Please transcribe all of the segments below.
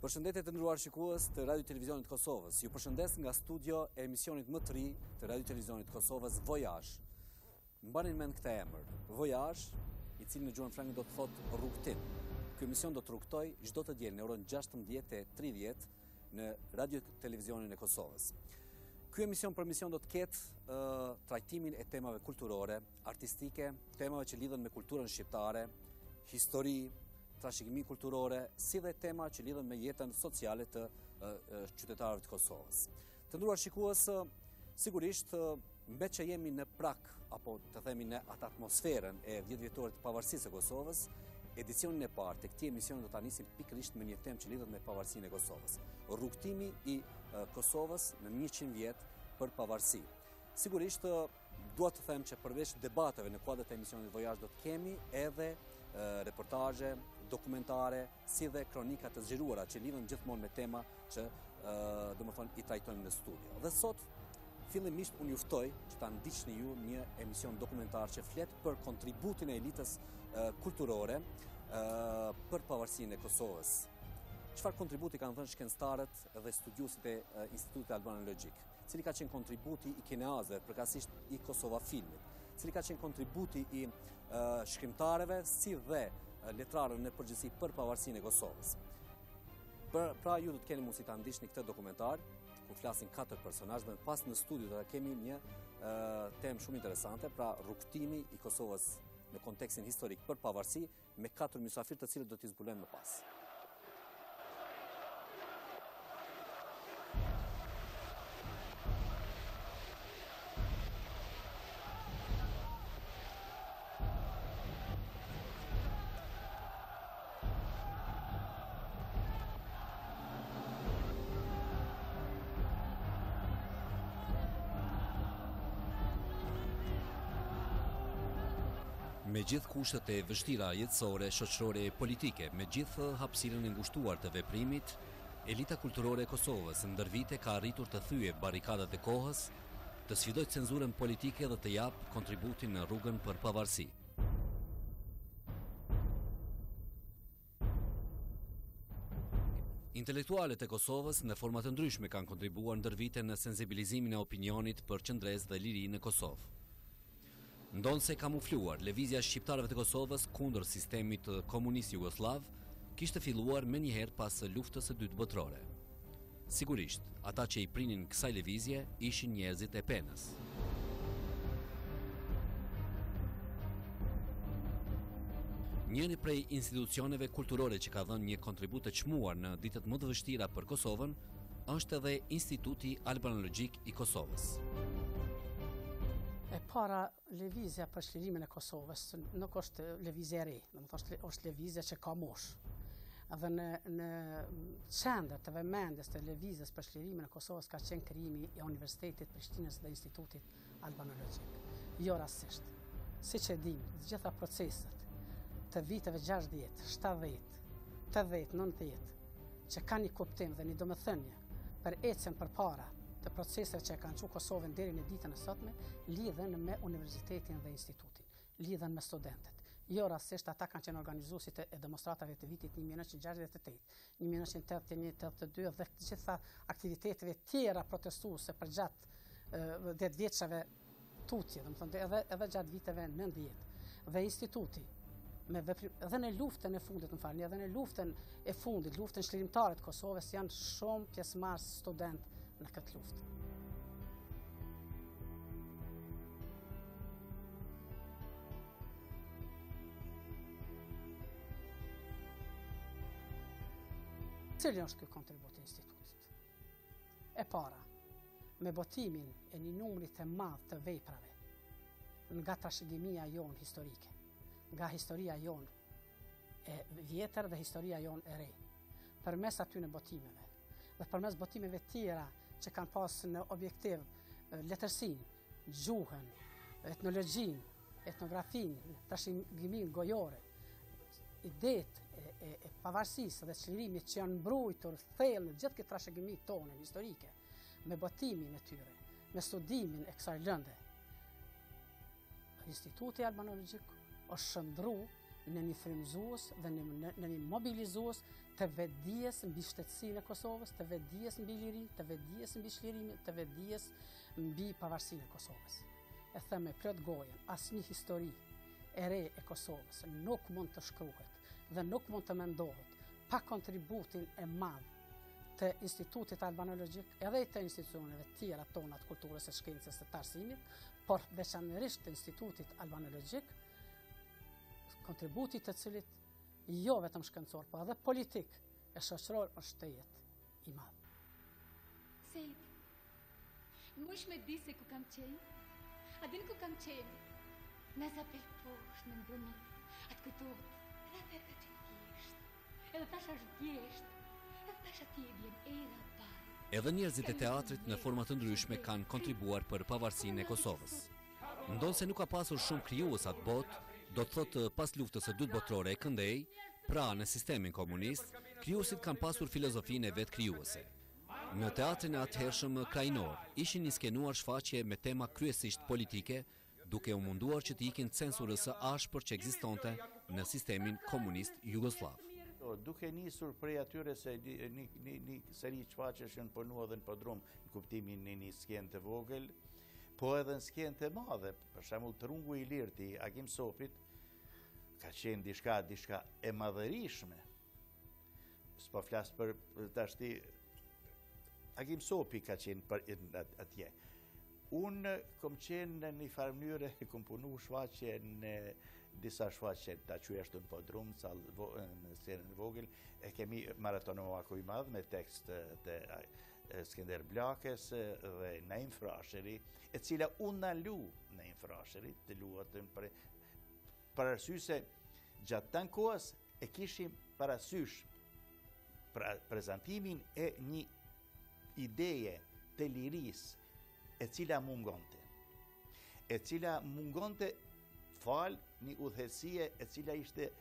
Përshëndetje të nderuar shikues të Radio Televizionit Kosovës. Ju përshëndes nga studio e emisionit më të ri të Radio Televizionit Kosovës, VOYAGE. Mbani mend këtë emër, VOYAGE, i cili në gjuhën franke do të thotë rrugtim. Ky emision do të rrugtoj çdo të diel në orën 16:30 në Radio Televizionin e Kosovës. Ky emision do të ketë trajtimin e temave kulturore, artistike, temave që lidhen me kulturën shqiptare, histori, trashëgimi kulturore, si dhe tema që lidhen me jetën sociale të qytetarëve të Kosovës. Të nderuar shikues, sigurisht mbet që jemi në prak, apo të themi në atë atmosferën e 10 vjetorit të pavarësisë së Kosovës, edicionin e parë të këtij emisioni do ta nisim pikërisht me një temë që lidhet me pavarësinë e Kosovës. Rrugtimi i Kosovës në 100 vjet për pavarësi. Sigurisht dua të them që përveç debateve në kuadër të emisionit VOYAGE do të kemi edhe reportazhe, dokumentare, si dhe kronika të zgjeruara që lidhen gjithmonë me tema që domethënë i trajtojmë në studio. Dhe sot fillimisht unë ju ftoj që ta ndiqni ju një emision dokumentar që flet për kontributin e elitës kulturore për pavarësinë e Kosovës. Çfarë kontributi kanë dhënë shkencëtarët dhe studiuesit e Institutit Albanologjik? Cili ka qenë kontributi i kineazëve, përkatësisht i Kosova Filmit? Cili ka qenë kontributi i shkrimtarëve si dhe letrarëve në përgjithësi për pavarësinë e Kosovës? Pra ju do të keni mundësi ta ndiqni këtë dokumentar, ku flasin 4 personazhe dhe pas në studio do të kemi një temë shumë interesante, pra rrugtimi i Kosovës në kontekstin historik për pavarësi me 4 mysafirë të cilët do t'i zbulojmë më pas. Me gjithë kushtet e vështira jetësore, shoqërore e politike, me gjithë hapësirën e ngushtuar të veprimit, elita kulturore e Kosovës ndër vite ka arritur të thyejë barrikadat e kohës, të sfidojë cenzurën politike dhe të japë kontributin në rrugën për pavarësi. Intelektualet e Kosovës në forma të ndryshme kanë kontribuar ndër vite në sensibilizimin e opinionit për qëndresë dhe lirinë në Kosovë. Ndonë se kamufluar, lëvizja shqiptarëve të Kosovës kundër sistemit komunist jugoslav kishte filluar me njëherë pas luftës së dytë botërore. Sigurisht, ata që i prinin kësaj lëvizje ishin njerëzit e penës. Njëri prej institucioneve kulturore që ka dhënë një kontribut të çmuar në ditët më të vështira për Kosovën është edhe Instituti Albanologjik i Kosovës. E para lëvizja për çlirimin e Kosovës nuk është lëvizje e re, domethënë është lëvizje që ka moshë. Edhe në qendër të vëmendjes të lëvizjes për çlirimin e Kosovës ka qenë krijimi i Universitetit Prishtinës dhe Institutit Albanologjik. Jo rastësisht. Siç e dimë, të gjitha proceset të viteve 60, 70, 80, 90 që kanë një kuptim dhe një domethënie për ecjen përpara të proceseve që kanë çuar Kosovën deri në ditën e sotme, lidhen me universitetin dhe institutin, lidhen me studentët. Jo rastësisht ata kanë qenë organizuesit e demonstratave të vitit 1968, 1981, 82 dhe të gjitha aktiviteteve tjera protestuese përgjatë 10 vjeçave tutje, domethënë edhe gjatë viteve 90. Dhe instituti edhe në luftën e fundit, edhe në luftën e fundit, luftën çlirimtare të Kosovës janë shumë pjesëmarrës student në këtë luftë. Cili është ky kontribut i institutit? E para, me botimin e një numri të madh të veprave nga trashëgimia jonë historike, nga historia jonë e vjetër dhe historia jonë e re. Përmes aty në botimeve dhe përmes botimeve tjera që kanë pas në objektiv letërsinë, gjuhën, etnologjinë, etnografinë, trashëgimin gojore, idetë e pavarësisë dhe çlirimit që janë mbrojtur thellë në gjithë këtë trashëgimi tonë historike, me botimin e tyre, me studimin e kësaj lënde. Instituti Albanologjik është shndru në një frymëzues dhe në një mobilizues të vetdijes mbi shtetësinë e Kosovës, të vetdijes mbi lirinë, të vetdijes mbi çlirimin, të vetdijes mbi pavarësinë e Kosovës. E them me plot gojen, asnjë histori e re e Kosovës nuk mund të shkruhet dhe nuk mund të mendohet pa kontributin e madh të Institutit Albanologjik edhe të institucioneve tjera tona të kulturës së shkencës së të arsimit, por veçanërisht të Institutit Albanologjik, kontributi të cilit jo vetëm shkencor, po edhe politik e shoqëror është të jetë i madh. Sejt, mush me di se ku kam qenë? A din ku kam qenë? Në zapel poshtë në mbronit, atë kujtohet, edhe atë që t'jesht, edhe tash është djesht, edhe tash atje vjen era parë. Edhe njerëzit e teatrit në forma të ndryshme kanë kontribuar për pavarësinë e Kosovës. Ndonë se nuk ka pasur shumë krijues atë botë, do të thotë pas luftës së dytë botërore e këndej, pra në sistemin komunist, krijuesit kanë pasur filozofinë e vetë krijuese. Në teatrin e atëhershëm krajnor, ishin niskenuar shfaqje me tema kryesisht politike, duke u munduar që të ikin censurës së ashpër që ekzistonte në sistemin komunist jugoslav. Duke nisur prej atyre se një seri shfaqjesh në punua dhe në podrum në kuptimin një skenë të vogël, po edhe në skenë të madhe, për shembull Trungu i Lirë i Agim Sopit, ka qenë diçka e madhërishme. S'po flas për tashti Agim Sopi ka qenë për atje. Unë kom qenë në një farë mënyrë, kom punu shfaqje në disa shfaqje ta qyeshtu në podrum, në skenën vogël, e kemi maratonë i madh me tekst të Skender Blakes dhe Naim Frasheri, e cila unë na lu Naim Frasheri, të luat për arsye se gjatë tan kohës e kishim parasysh prezantimin e një ideje të lirisë e cila mungonte fal një udhëheqësie e cila ishte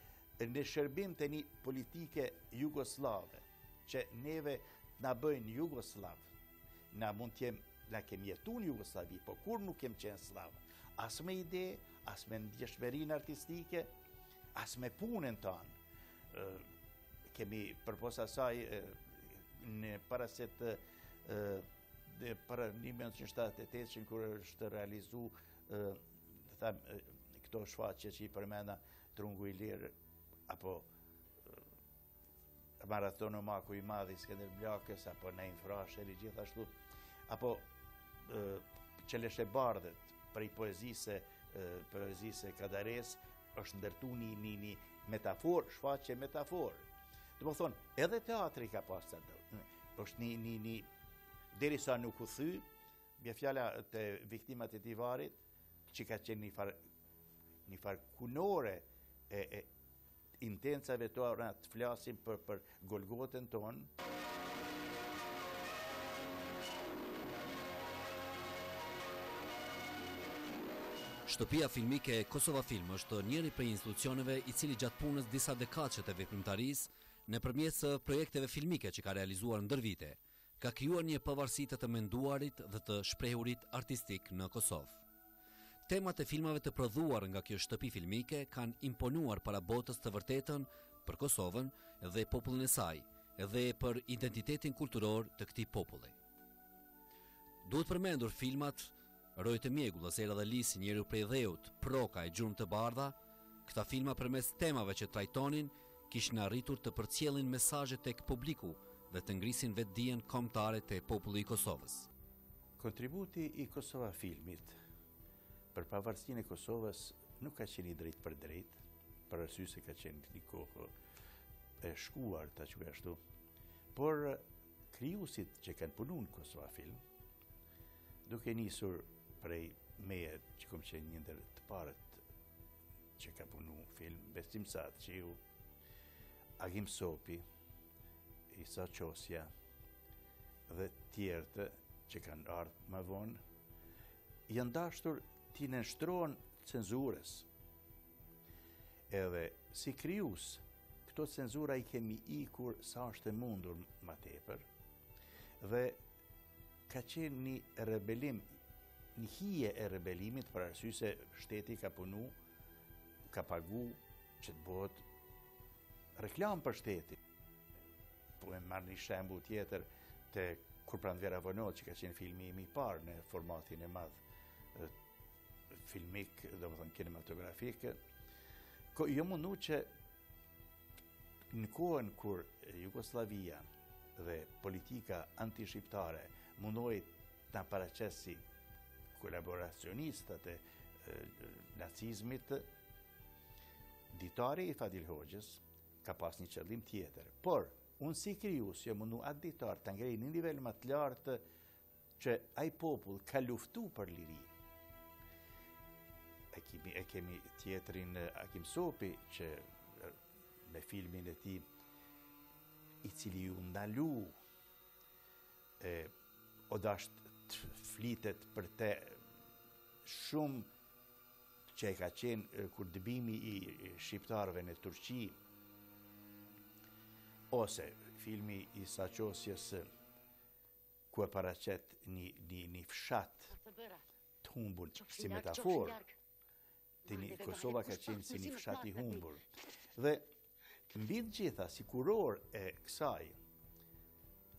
në shërbim të një politike jugoslave, që neve na bëjnë jugoslav, na mund na kemi jetu në Jugoslavi, po kur nuk kem qenë slav, as me ide, as me ndjeshmërinë artistike, as me punën tonë. Kemi përpos asaj në para se të para 1978 kur është realizu këto shfaqje që i përmenda Trungu i Lirë apo Maratonë Maku i Madh i Skender Blakes apo Naim Frasheri gjithashtu apo Qeleshe Bardhet prej poezisë Kadares është ndërtu një metafor, shfaqje metafor. Do të thonë, edhe teatri ka pas është një derisa nuk u thy, bje fjala të viktimat e Tivarit, që ka qenë një farë kunore e intensave tona të flasim për Golgotën tonë. Shtëpia filmike e Kosova Film është njëri prej institucioneve i cili gjatë punës disa dekaqe të veprimtarisë, nëpërmjet projekteve filmike që ka realizuar ndër vite, ka krijuar një pavarësi të menduarit dhe të shprehurit artistik në Kosovë. Temat e filmave të prodhuar nga kjo shtëpi filmike kanë imponuar para botës të vërtetën për Kosovën dhe popullin e saj, dhe për identitetin kulturor të këtij populli. Duhet përmendur filmat Rojët e Mjegullës, Era dhe Lisi, Njeriu prej Dheut, Proka e Gjurmë të Bardha. Këta filma përmes temave që trajtonin kishin arritur të përcjellin mesazhe tek publiku dhe të ngrisin vetdijen kombëtare te populli i Kosovës. Kontributi i Kosova Filmit për pavarësinë e Kosovës nuk ka qenë i drejt për drejt, për arsye se ka qenë një kohë e shkuar, ta quaj ashtu, por krijuesit që kanë punuar në Kosova Film, duke nisur prej meje që kom qenë një ndër të parët që ka punu film, Besim Saçiu, Agim Sopi, Isa Qosja dhe tjertë që kanë ardhur më vonë, janë dashur t'i nënshtrohen cenzurës. Edhe si krijues, këto cenzura i kemi ikur sa është e mundur më tepër, dhe ka qenë një rebelim, një hije e rebelimit për arsye se shteti ka punu, ka pagu, që të bëhet reklam për shtetin. Po e marrë një shembull tjetër të kur Pranvera Vonot, që ka qenë filmi im i parë në formatin e madh filmik, domethënë kinematografik, jo mundu që në kohën kur Jugoslavia dhe politika antishqiptare mundoi ta paraqesi kolaboracionistët e nacizmit, ditari i Fadil Hoxhës ka pas një qëllim tjetër. Por, unë si krijues jam mundu atë ditar ta ngrej në nivel më të lartë që ai popull ka luftu për liri. E kemi tjetrin Akim Sopi, që me filmin e tij i cili ju ndalu o dasht të flitet për te shumë që e ka qenë kur dëbimi i shqiptarëve në Turqi, ose filmi i Saqosjes ku e paraqet një fshat të humbur si metaforë. Kosova ka qenë si një fshat i humbur. Dhe mbi të gjitha, si kuror e kësaj,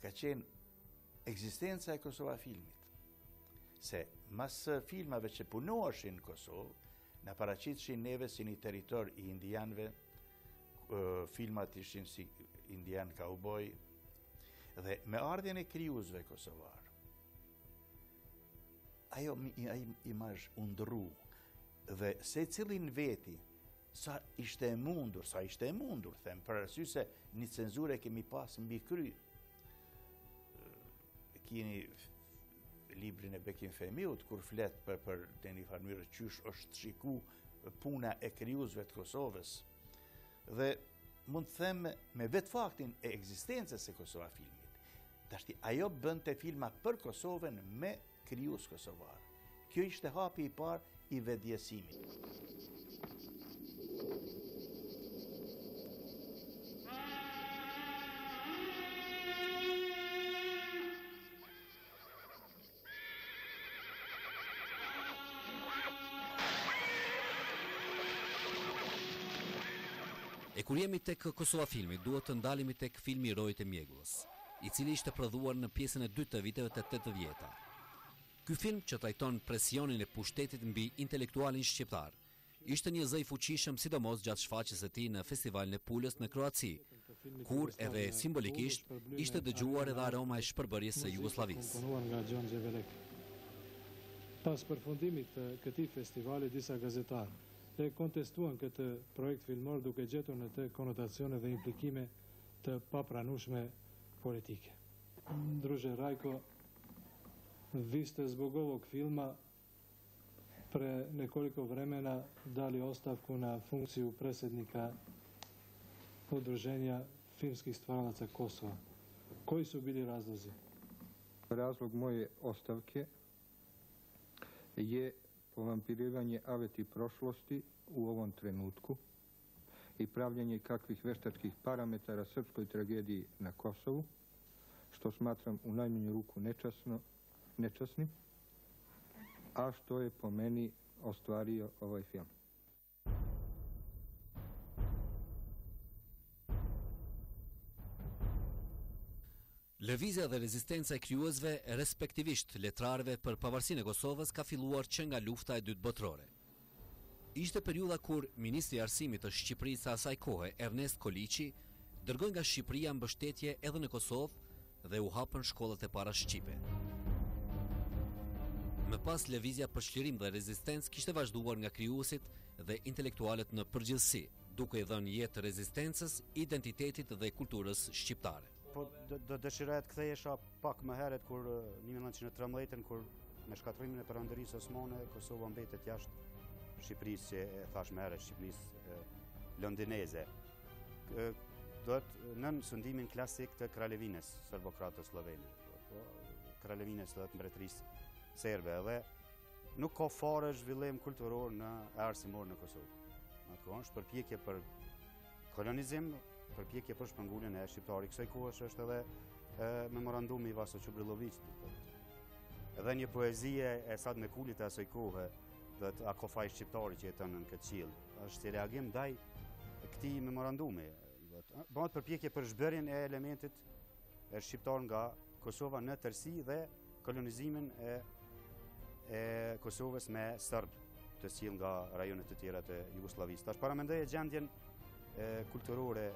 ka qenë ekzistenca e Kosova filmit. Se mas filmave që punoheshin në Kosovë, na paraqitshin neve si një territor i indianëve, filmat ishin si indian kauboj, dhe me ardhjen e krijuesve kosovar, ajo imazh u ndrru, dhe se cilin veti sa ishte e mundur, them, për arsye se një cenzurë kemi pas mbi kry. Kini librin e Bekim Femiut, kur flet për të një farë mënyrë qysh është shiku puna e krijuesve të Kosovës. Dhe mund të them me vetë faktin e ekzistencës së Kosova filmit. Tashti ajo bënte filma për Kosovën me krijues kosovar. Kjo ishte hapi i parë i vetëdijësimit. E kur jemi tek Kosova filmi, duhet të ndalemi tek filmi Rojët e Mjegullës, i cili ishte prodhuar në pjesën e dytë të viteve të 80-ta. Ky film, që trajton presionin e pushtetit mbi intelektualin shqiptar, ishte një zë i fuqishëm sidomos gjatë shfaqjes së tij në Festivalin e Pulës në Kroaci, kur edhe simbolikisht ishte dëgjuar edhe aroma e shpërbërjes së Jugosllavisë. Pas përfundimit të këtij festivali, disa gazetarë e kontestuan këtë projekt filmor duke gjetur në të konotacione dhe implikime të papranueshme politike. Druže Rajko, vi ste zbog ovog filma pre nekoliko vremena dali ostavku na funkciju predsjednika Udruženja filmskih stvaralaca Kosova. Koji su bili razlozi? Razlog moje ostavke je povampirivanje aveti prošlosti u ovom trenutku i pravljanje kakvih veštačkih parametara srpskoj tragediji na Kosovu, što smatram u najmanju ruku nečasnim, a što je po meni ostvario ovaj film. Lëvizja dhe rezistenca e krijuesve, respektivisht letrarëve për pavarësinë e Kosovës, ka filluar që nga lufta e dytë botërore. Ishte periudha kur ministri i arsimit të Shqipërisë së asaj kohe, Ernest Koliçi, dërgoi nga Shqipëria mbështetje edhe në Kosovë dhe u hapën shkollat e para shqipe. Më pas, lëvizja për çlirim dhe rezistencë kishte vazhduar nga krijuesit dhe intelektualët në përgjithësi, duke i dhënë jetë rezistencës, identitetit dhe kulturës shqiptare. Po do dëshiroja të kthehesha pak më herët kur 1913 kur me shkatrimin e perandorisë osmane Kosova mbetet jashtë Shqipërisë, që e thash më herët, Shqipërisë londineze. Duhet nën sundimin klasik të Kralevines serbokratës slovene. Kralevines do të mbretërisë serbe, dhe nuk ka fare zhvillim kulturor në arsimor në Kosovë. Atë është përpjekje për kolonizim, përpjekje për shpërnguljen e shqiptarit. Kësaj kohësh është edhe memorandumi i Vaso Çubrilovicit. Edhe një poezie e Sad Mekulit e asaj kohe, dhe Akofaj shqiptari që jeton në këtë qiell, është si reagim ndaj këtij memorandumi. Bëhet përpjekje për zhbërjen e elementit shqiptar nga Kosova në tërësi dhe kolonizimin e Kosovës me Serb të sill nga rajonet të tjera të Jugosllavisë. Tash paramendoje gjendjen kulturore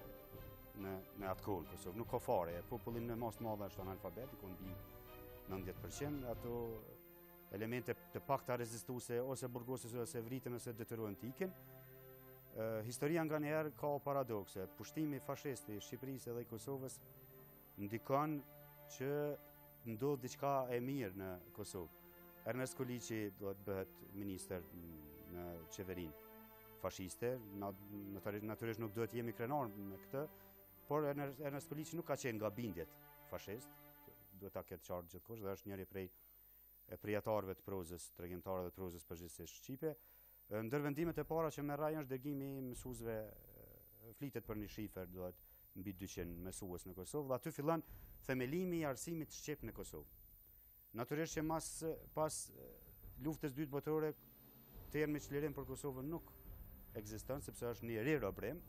në atë kohë në Kosovë. Nuk ka fare, populli në mas të madhe është analfabet, i mbi 90%, ato elemente të pakta rezistuese ose burgosës ose vritën ose detyruan të ikin. Historia nga njerë ka paradokse. Pushtimi fashist i Shqipërisë dhe i Kosovës ndikon që ndodh diçka e mirë në Kosovë. Ernest Koliçi do të bëhet minister në qeverinë fashiste, natyrisht nuk duhet jemi krenar me këtë, por Ernest Koliçi nuk ka qenë nga bindjet fashist, duhet ta ketë qartë gjithkush, dhe është njëri prej prijatarëve të prozës, tregimtarëve të prozës përgjithsisht shqipe. Ndër vendimet e para që merr është dërgimi i mësuesve, flitet për një shifër, duhet mbi 200 mësues në Kosovë, dhe aty fillon themelimi i arsimit shqip në Kosovë. Natyrisht që pas luftës dytë botërore, termi çlirim për Kosovën nuk ekziston, sepse është një rirobrim.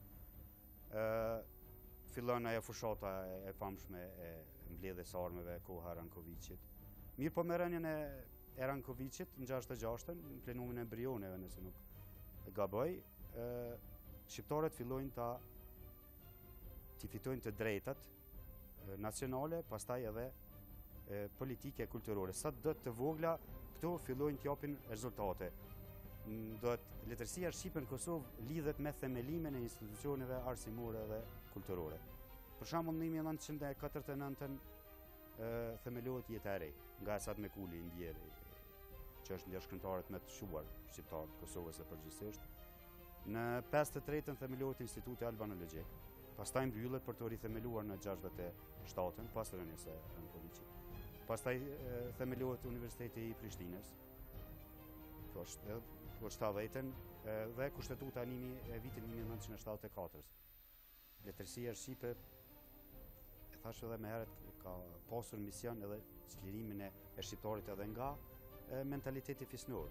Fillon ajo fushata e famshme e mbledhjes së armëve koha e Rankovićit. Mirë po me rënien e Rankovićit në 66-ën, në plenumin e Brioneve, nëse nuk e gaboj, shqiptarët fillojnë të fitojnë të drejtat nacionale, pastaj edhe politike e kulturore. Sa do të vogla, këto fillojnë të japin rezultate. Letërsia shqipe në Kosovë lidhet me themelimin e institucioneve arsimore dhe kulturore. Për shembull, në 1949 themelohet Jeta e Re, nga Esad Mekuli, ndjeri, që është ndër shkrimtarët më të shuar shqiptar të Kosovës dhe përgjithsisht. Në 53-ën themelohet Instituti Albanologjik. Pastaj mbyllet për të rithemeluar në 67-ën, pas rënies së Rankovićit. Pastaj themelohet Universiteti i Prishtinës, për 70-ën, dhe kushtetuta e vitit 1974. Letërsia shqipe, e thash edhe më herët, ka pasur mision edhe çlirimin e shqiptarit edhe nga mentaliteti fisnor.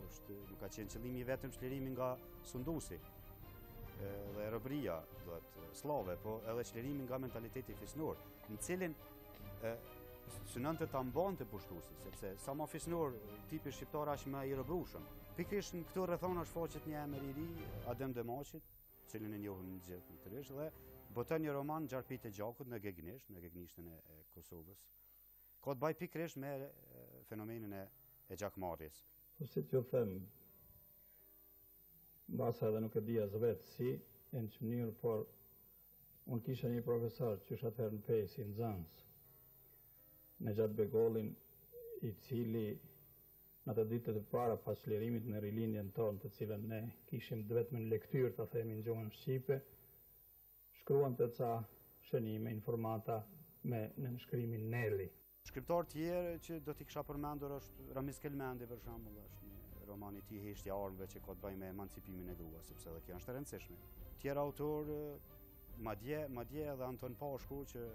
Nuk ka qenë qëllimi vetëm çlirimi nga sunduesi dhe robëria, slave, po edhe çlirimi nga mentaliteti fisnor, në cilin synonte ta mbante pushtuesi, sepse sa më fisnor tipi shqiptar aq më i robrueshëm. Pikërisht në këto rrethona shfaqet një emër i ri, Adem Demaçit, cilin e njohim gjithë natyrisht, dhe boton një roman Gjarpit e Gjakut në gegnisht, në gegnishtën e Kosovës. Ka të bëjë pikërisht me fenomenin e gjakmarrjes. Si t'ju them, mbasa edhe nuk e di as vetë si, e në që mënyrë, por unë kisha një profesor që është atëherë në Pesi, në Zans, në gjatë Begolin, i cili në të ditët e para pas çlirimit në rilindjen tonë, të cilën ne kishim vetëm në lektyrë, të themi në gjuhën shqipe, shkruan të ca shënime, informata në nënshkrimin Nelli. Shkriptar tjerë që do t'i kisha përmendur është Ramiz Kelmendi, për shembull, është një roman i tij Heshtja e armëve që ka të bëjë me emancipimin e gruas, sepse edhe kjo është e rëndësishme. Tjerë autor, madje edhe Anton Pashku, që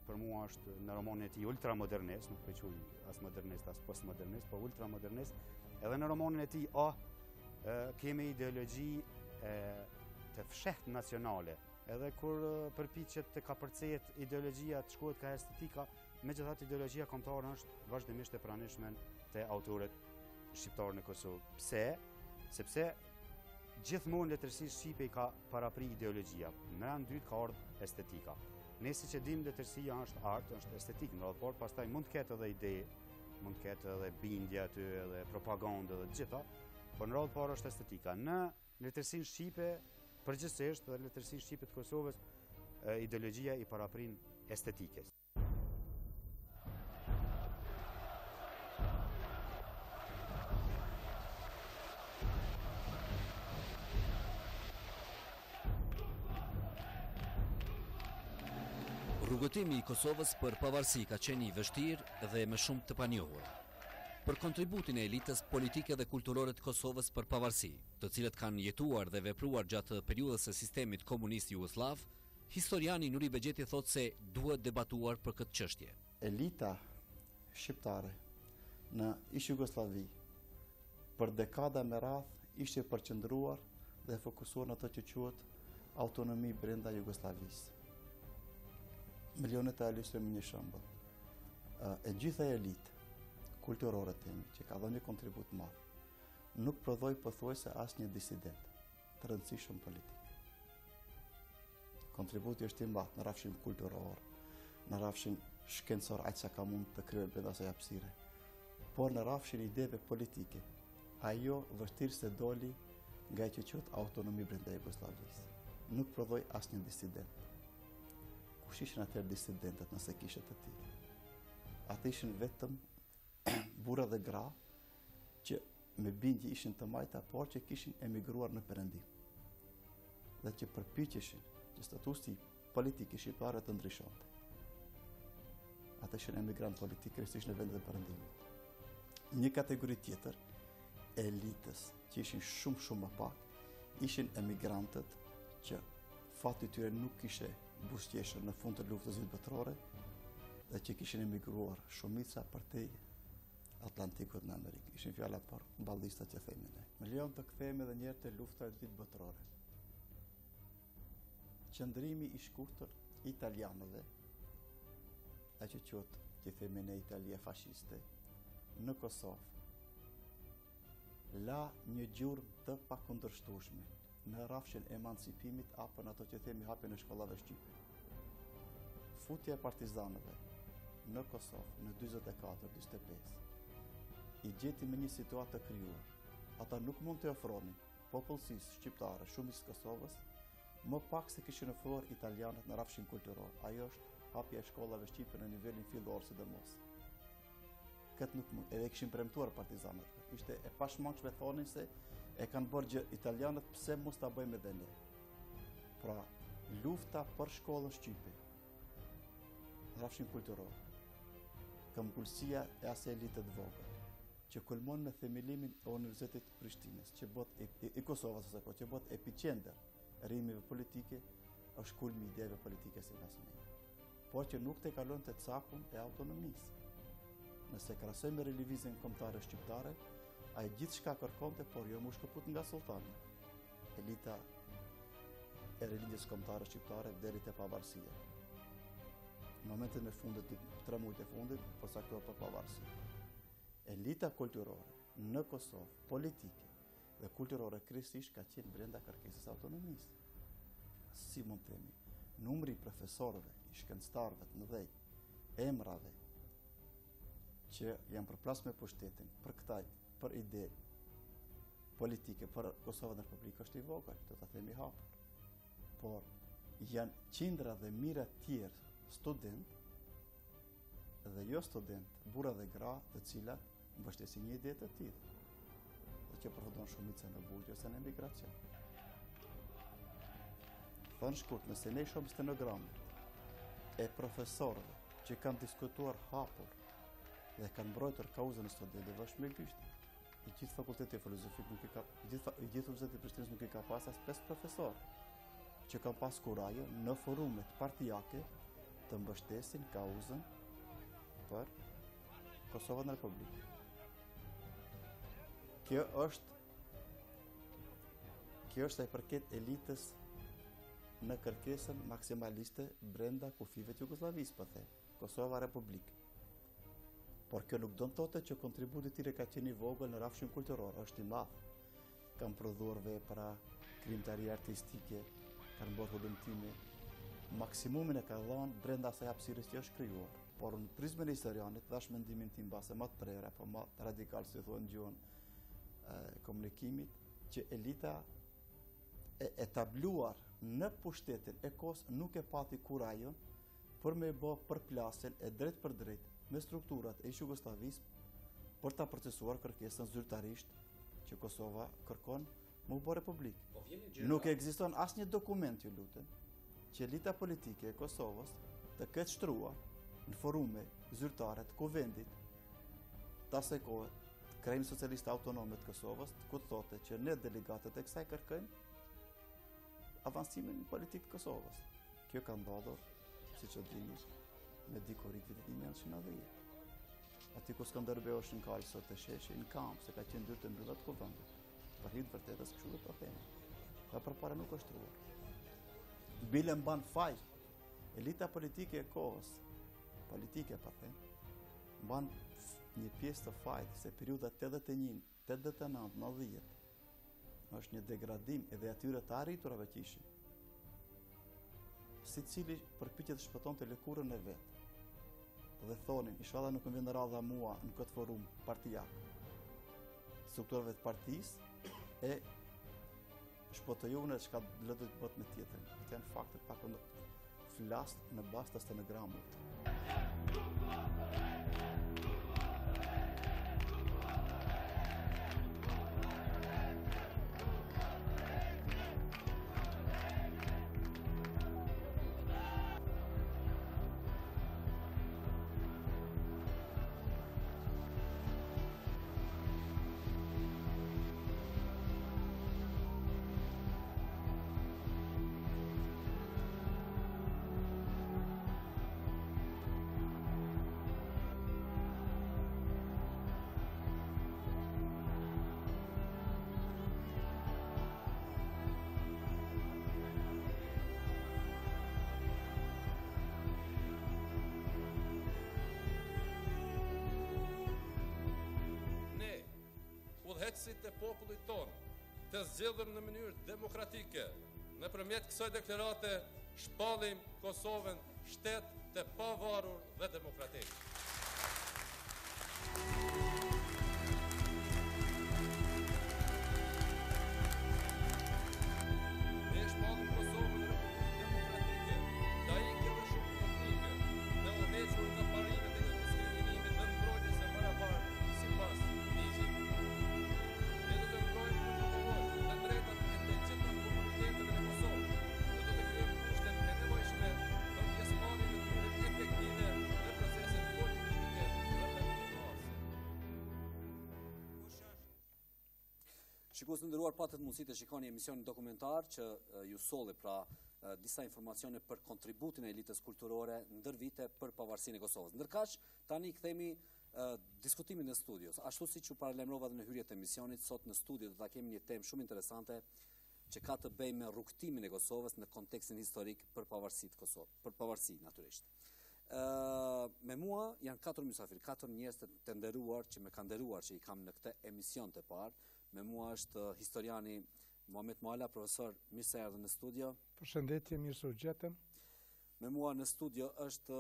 për mua është në romanin e tij ultramodernist, nuk po e quaj as modernist as postmodernist, po ultramodernist. Edhe në romanin e tij kemi ideologji të fshehtë nacionale. Edhe kur përpiqet të kapërcehet ideologjia, të shkohet ka estetika, megjithatë ideologjia kombëtare është vazhdimisht e pranishme te autorët shqiptarë në Kosovë. Pse? Sepse gjithmonë letërsisë shqipe i ka parapri ideologjia. Në anë dytë ka ardhur estetika. Ne siç e dimë, letërsia është art, është estetikë, por pastaj mund të ketë edhe ide, mund të ketë edhe bindje aty, edhe propagandë dhe të gjitha, por në radhë parë është estetika. Në letërsinë shqipe, përgjithsisht dhe letërsinë shqipe të Kosovës, ideologjia i paraprin estetikës. Rrugëtimi i Kosovës për pavarësi ka qenë i vështirë dhe me shumë të panjohur. Për kontributin e elitës politike dhe kulturore të Kosovës për pavarësi, të cilët kanë jetuar dhe vepruar gjatë periudhës së sistemit komunist jugosllav, historiani Nuri Bexheti thotë se duhet debatuar për këtë çështje. Elita shqiptare në ish Jugosllavi për dekada me radhë ishte përqendruar dhe fokusuar në ato që quhet autonomi brenda Jugosllavisë. Milionet e ilustrojmë një shembull. E gjitha elitë kulturore temi, që ka dhënë një kontribut madh, nuk prodhoi pothuajse asnjë disident të rëndësishëm politik. Kontributi është i madh në rrafshin kulturor, në rrafshin shkencor, aq sa ka mund të krijojë brenda asaj hapësire. Por në rrafshin ideve politike, ajo vështirë se doli nga ajo që quhet autonomi brenda Jugosllavisë. Nuk prodhoi asnjë disident. Kush ishin atëherë disidentët nëse kishte të tillë? Ata ishin vetëm burra dhe gra që me bindje ishin të majta, por që kishin emigruar në Perëndim. Dhe që përpiqeshin që statusi politik i shqiptarëve të ndryshonte. Ata ishin emigrant politik kryesisht në vendet e Perëndimit. Një kategori tjetër, elitës, që ishin shumë më pak, ishin emigrantët që fati i tyre nuk kishte buzëqeshur në fund të luftës së dytë botërore dhe që kishin emigruar shumica përtej Atlantikut në Amerikë. Ishin fjala për ballistat që themi ne. Milion të kthehemi edhe një herë te lufta e dytë botërore. Qëndrimi i shkurtër italianëve, ajo që themi ne Italia fashiste, në Kosovë, la një gjurmë të pakundërshtueshme në rrafshin e emancipimit apo në ato që themi hapjen e shkollave shqipe. Futja e partizanëve në Kosovë në 44-45 i gjeti me një situatë të krijuar. Ata nuk mund të ofronin popullsisë shqiptare, shumicës Kosovës, më pak se kishin ofruar italianët në rrafshin kulturor. Ajo është hapja e shkollave shqipe në nivelin fillor sidomos. Këtë nuk mund, edhe kishin premtuar partizanët. Ishte e pashmangshme thonin se e kanë bërë gjë italianët, pse mos ta bëjmë edhe ne. Pra, lufta për shkollën shqipe, rrafshin kulturor, këmbgulësia e asaj elite të vogël, që kulmon me themelimin e Universitetit të Prishtinës, që bëhet i Kosovës ose që bëhet epicentër rrymeve politike, është kulmi i ideve politike si nasmeni. Por që nuk të kalon të cakun e autonomisë. Nëse krahasojmë me lëvizjen kombëtare shqiptare, ai gjithçka kërkonte, por jo më shkëput nga sultani. Elita e religjës kombëtare shqiptare deri te pavarësia. Në momentin e fundit, 3 muajt e fundit, përcaktuar për pavarësi. Elita kulturore në Kosovë, politike dhe kulturore kryesisht ka qenë brenda kërkesës autonomisë. Si mund të themi, numri i profesorëve, i shkencëtarëve të mëdhej, emrave që janë përplas me pushtetin për ide politike për Kosovën dhe Republikën është i vogël, do ta themi hapur. Por janë qindra dhe mijëra të tjerë student dhe jo student, burra dhe gra, të cilat mbështesin një ide të tillë, dhe që përfundon shumica në burgje ose në emigracion. Thënë shkurt, nëse ne shohim stenogramë e profesorëve që kanë diskutuar hapur dhe kanë mbrojtur kauzën e studentëve, është me gjyshtë. I gjithë fakulteti filozofik nuk i ka, i gjithë Universiteti i Prishtinës nuk i ka pas as 5 profesorë që kanë pas kurajo në forumet partijake të mbështesin kauzën për Kosovën dhe Republikën. Kjo është e përket elitës në kërkesën maksimaliste brenda kufive të Jugosllavisë, po them, Kosova Republikë. Por kjo nuk do të thotë që kontributi i tyre ka qenë i vogël në rrafshin kulturor, është i madh. Kanë prodhuar vepra, krijimtari artistike, kanë bërë hulumtime. Maksimumin e ka dhënë brenda asaj hapësirës që është krijuar. Por në prizmën e historianit, dash mendimin tim mbase më të prerë apo më radikal, si thonë gjuhën komunikimit, që elita e etabluar në pushtetin e Kosovës nuk e pati kurajon për me bë përplasjen e drejt për drejt me strukturat e Jugosllavisë për ta procesuar kërkesën zyrtarisht që Kosova kërkon më bë republikë. Nuk ekziston asnjë dokument, ju lutem, që elita politike e Kosovës të ketë shtruar në forume zyrtare të kuvendit të asaj kohe Krajimi Socialist Autonome të Kosovës, ku thotë që ne delegatët e kësaj kërkojmë avancimin politik të Kosovës. Kjo ka ndodhur, siç e dini, me dikurit vitit 1990. Aty ku Skënderbeu është në kalë sot të sheshi, në kamp, se ka qenë dyrë të mbyllat kuvendit. Për hir të vërtetës kështu do ta themi. Dhe përpara nuk është truar. Bile mban faj, elita politike e kohës, politike pa them, mban një pjesë të fajt se periuda 81, 89, 90 është një degradim edhe atyre të arriturave që ishin. Si cili përpiqet të shpëtonte lëkurën e vet. Dhe thonin, inshallah nuk më vjen radha mua në këtë forum partijak. Strukturave të partisë e shpëtojune çka do të bëhet me tjetrin. Këto janë fakte pak flas në bazë të stenogramut. Udhëheqësit e popullit tonë të zgjedhur në mënyrë demokratike, nëpërmjet kësaj deklarate shpallim Kosovën shtet të pavarur dhe demokratik. Ne shpallim Kosovën demokratike, laike dhe shumë etnike, dhe udhëhequr nga parimet e diskriminimit dhe mbrojtjes së barabartë sipas ligjit. Shikues të nderuar, patët mundësi të shikoni emisionin dokumentar që ju solli pra disa informacione për kontributin e elitës kulturore ndër vite për pavarësinë e Kosovës. Ndërkaq, tani kthehemi diskutimin e studios. Ashtu siç u paralajmërova në hyrje të emisionit, sot në studio do ta kemi një temë shumë interesante që ka të bëjë me rrugtimin e Kosovës në kontekstin historik për pavarësinë e Kosovës, për pavarësi natyrisht. Me mua janë 4 mysafir, 4 njerëz të nderuar që më kanë nderuar që i kam në këtë emision të parë. Me mua është historiani Muhamet Muala, profesor, mirë se erdhën në studio. Përshëndetje, mirë se u gjetëm. Me mua në studio është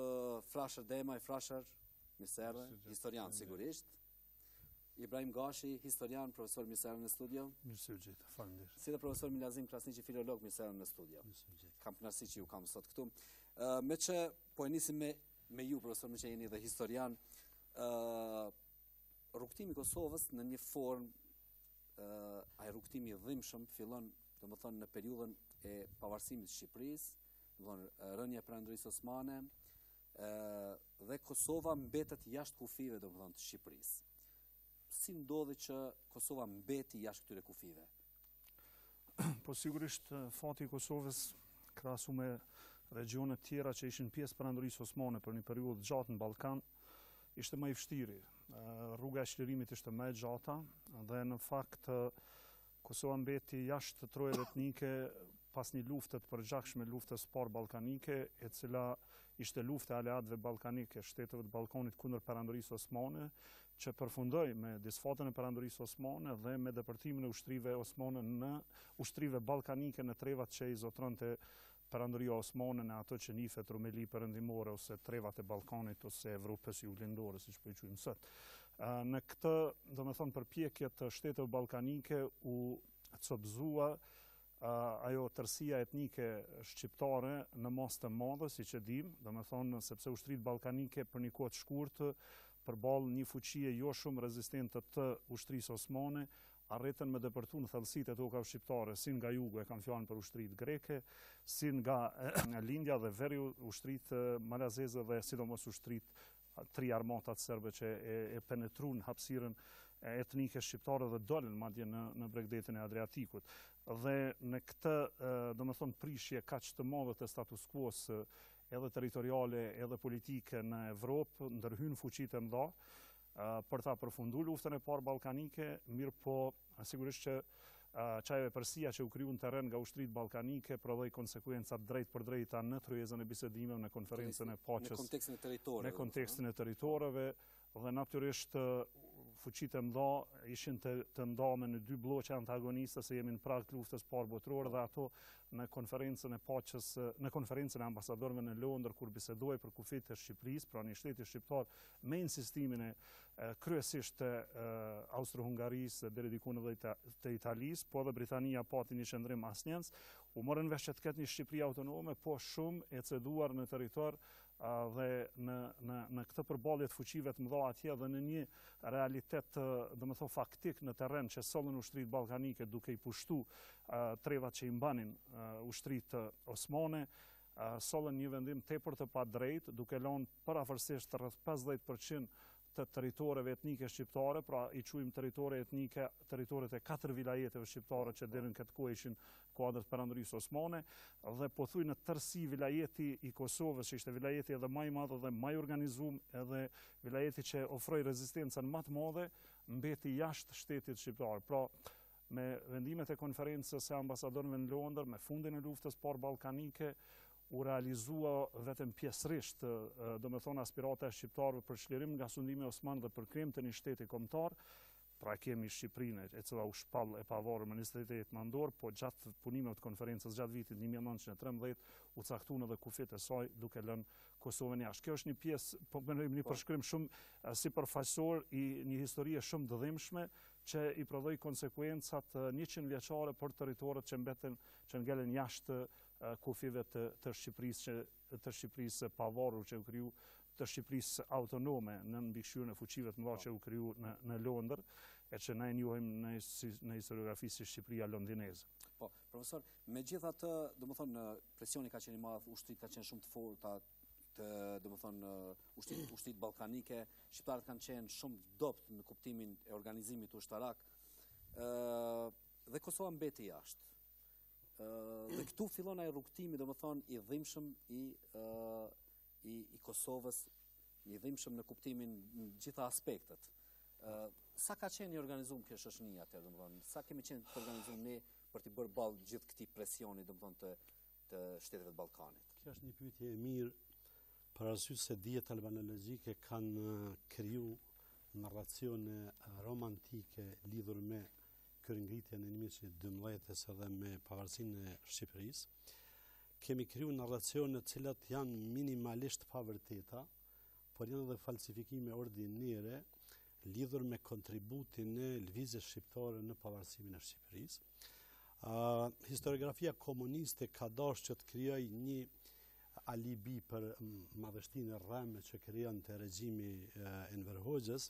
Frashër Demaj, Frashër, mirë se erdhën, historian sigurisht. Ibrahim Gashi, historian, profesor, mirë se erdhën në studio. Mirë se u gjetëm, faleminderit. Si dhe profesor Milazim Krasniqi, filolog, mirë se erdhën në studio. Kam kënaqësi që ju kam sot këtu. Me që po e nisim me ju, profesor, me që jeni dhe historian, rrugtimi i Kosovës në një formë ai rrugtimi i dhimbshëm fillon, domethënë në periudhën e pavarësimit të Shqipërisë, domethënë rënja e Perandorisë Osmane, dhe Kosova mbetet jashtë kufive domethënë të Shqipërisë. Si ndodhi që Kosova mbeti jashtë këtyre kufive? Po sigurisht fati i Kosovës krahasu me regjione të tjera që ishin pjesë Perandorisë Osmane për një periudhë gjatë në Ballkan, ishte më i vështirë. Rruga e shlirimit ishte më e gjata dhe në fakt Kosova mbeti jashtë trojave etnike pas një lufte të përgjakshme, luftës parë ballkanike, e cila ishte lufta e aleatëve ballkanike, shteteve të Ballkanit kundër Perandorisë Osmane, që përfundoi me disfatën e Perandorisë Osmane dhe me depërtimin e ushtrive osmane në ushtrive ballkanike në trevat që i zotronte Perandoria Osmane në ato që njihet Rumeli Perëndimore ose trevat e Ballkanit ose Evropës Juglindore, siç po i quajmë sot. Në këtë, domethënë, përpjekje të shteteve ballkanike u copëzua ajo tërësia etnike shqiptare në masë të madhe, siç e dim, domethënë sepse ushtrit ballkanike për një kohë të shkurtë përballë një fuqie jo shumë rezistente të ushtrisë osmane, arritën me depërtu në thellësitë e tokave shqiptare, si nga jugu, e kam fjalën për ushtritë greke, si nga lindja dhe veri ushtritë malazeze dhe sidomos ushtritë tri armatat serbe që e penetruan hapësirën etnike shqiptare dhe dolën madje në bregdetin e Adriatikut. Dhe në këtë, domethënë, prishje kaq të madhe të status quo-s edhe territoriale edhe politike në Evropë, ndërhyn fuqitë e mëdha për ta përfunduar luftën e parë ballkanike, mirë po sigurisht që qajve Persia që u kriju në terren nga ushtrit balkanike, prodhoi konsekvencat drejt për drejta në tryezën e bisedimeve në konferencën e paqes. Në kontekstin e territoreve dhe natyrisht fuqitë e mëdha ishin të ndame në dy bloqe antagoniste se jemi në prag të luftës parë botërore dhe ato në konferencën e paqes, në konferencën e ambasadorëve në Londër kur bisedoi për kufit e Shqipërisë, pra një shteti shqiptar me insistimin e kryesisht të Austro-Hungarisë deri diku edhe të Italisë, po edhe Britania pati një qendrim asnjëns, u morën vesh që të ketë një Shqipëri autonome, po shumë e ceduar në territor dhe në këtë përballje të fuqive të mëdha atje dhe në një realitet domethënë faktik në terren që sollën ushtrit ballkanike duke i pushtu trevat që i mbanin ushtrit osmane, sollën një vendim tepër të padrejt, duke lënë parafërsisht rreth 50% të territoreve etnike shqiptare, pra i quajmë territore etnike, territoret e 4 vilajeteve shqiptare që deri në këtë kohë ishin kuadër të perandorisë osmane, dhe pothuaj në tërësi vilajeti i Kosovës, që ishte vilajeti edhe më i madh dhe më i organizuar, edhe vilajeti që ofroi rezistencën më të madhe, mbeti jashtë shtetit shqiptar. Pra, me vendimet e konferencës së ambasadorëve në Londër, me fundin e luftës parë ballkanike, u realizua vetëm pjesërisht, domethënë aspirata e shqiptarëve për çlirim nga sundimi osman dhe për krim të një shteti kombëtar. Pra kemi Shqipërinë e cila u shpall e pavarur me 28 mandor, po gjatë punimeve të konferencës gjatë vitit 1913 u caktuan edhe kufit e saj duke lënë Kosovën jashtë. Kjo është një pjesë, po një përshkrim shumë sipërfaqësor i një historie shumë dëdhimshme që i prodhoi konsekwencat 100 vjeçare për territoret që mbeten, që ngelen jashtë kufive të Shqipërisë pavarur që u kriju, të Shqipërisë autonome në mbikëqyrjen e fuqive të mëdha që u kriju në Londër, e që ne njohim në historiografi si Shqipëria londineze. Po, profesor, megjithatë, domethënë presioni ka qenë i madh, ushtrit ka qenë shumë të forta, domethënë ushtrit ballkanike, shqiptarët kanë qenë shumë dopt në kuptimin e organizimit ushtarak, dhe Kosova mbeti jashtë. Dhe këtu fillon ai rrugtimi, domethënë i dhimbshëm i Kosovës, i dhimbshëm në kuptimin në gjitha aspektet. Sa ka qenë i organizuar kjo shoqëni atëherë, domethënë, sa kemi qenë të organizuar ne për të bërë ballë gjithë këtij presioni, domethënë të shteteve të Ballkanit? Kjo është një pyetje e mirë, parasysh se dijet albanologjike kanë kriju narracione romantike lidhur me kryengritjen e 1912 edhe me pavarësinë e Shqipërisë. Kemi kriju narracione të cilat janë minimalisht pavërteta, por janë edhe falsifikime ordinere lidhur me kontributin e lëvizjes shqiptare në pavarësimin e Shqipërisë. Historiografia komuniste ka dashur që të krijojë një alibi për madhështinë e rreme që krijon te regjimi Enver Hoxhës,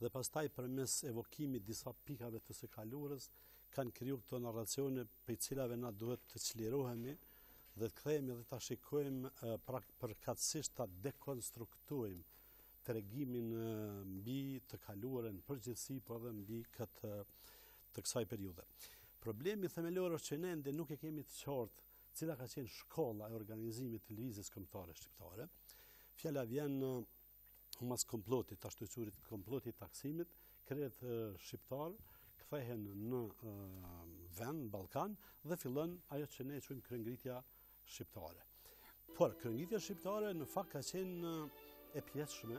dhe pastaj përmes evokimit disa pikave të së kaluarës kanë kriju këto narracione për cilave na duhet të çlirohemi dhe të kthehemi dhe ta shikojmë përkatësisht ta dekonstruktojmë tregimin mbi të kaluarën përgjithësi, po edhe mbi këtë të kësaj periudhe. Problemi themelor është që ne ende nuk e kemi të qartë cila ka qenë shkolla e organizimit të lëvizjes kombëtare shqiptare. Fjala vjen mas komplotit, ashtu quhet komploti i taksimit, krejt shqiptar kthehen në vend, Ballkan, dhe fillon ajo që ne quajmë kryengritja shqiptare. Por kryengritja shqiptare në fakt ka qenë e pjesshme,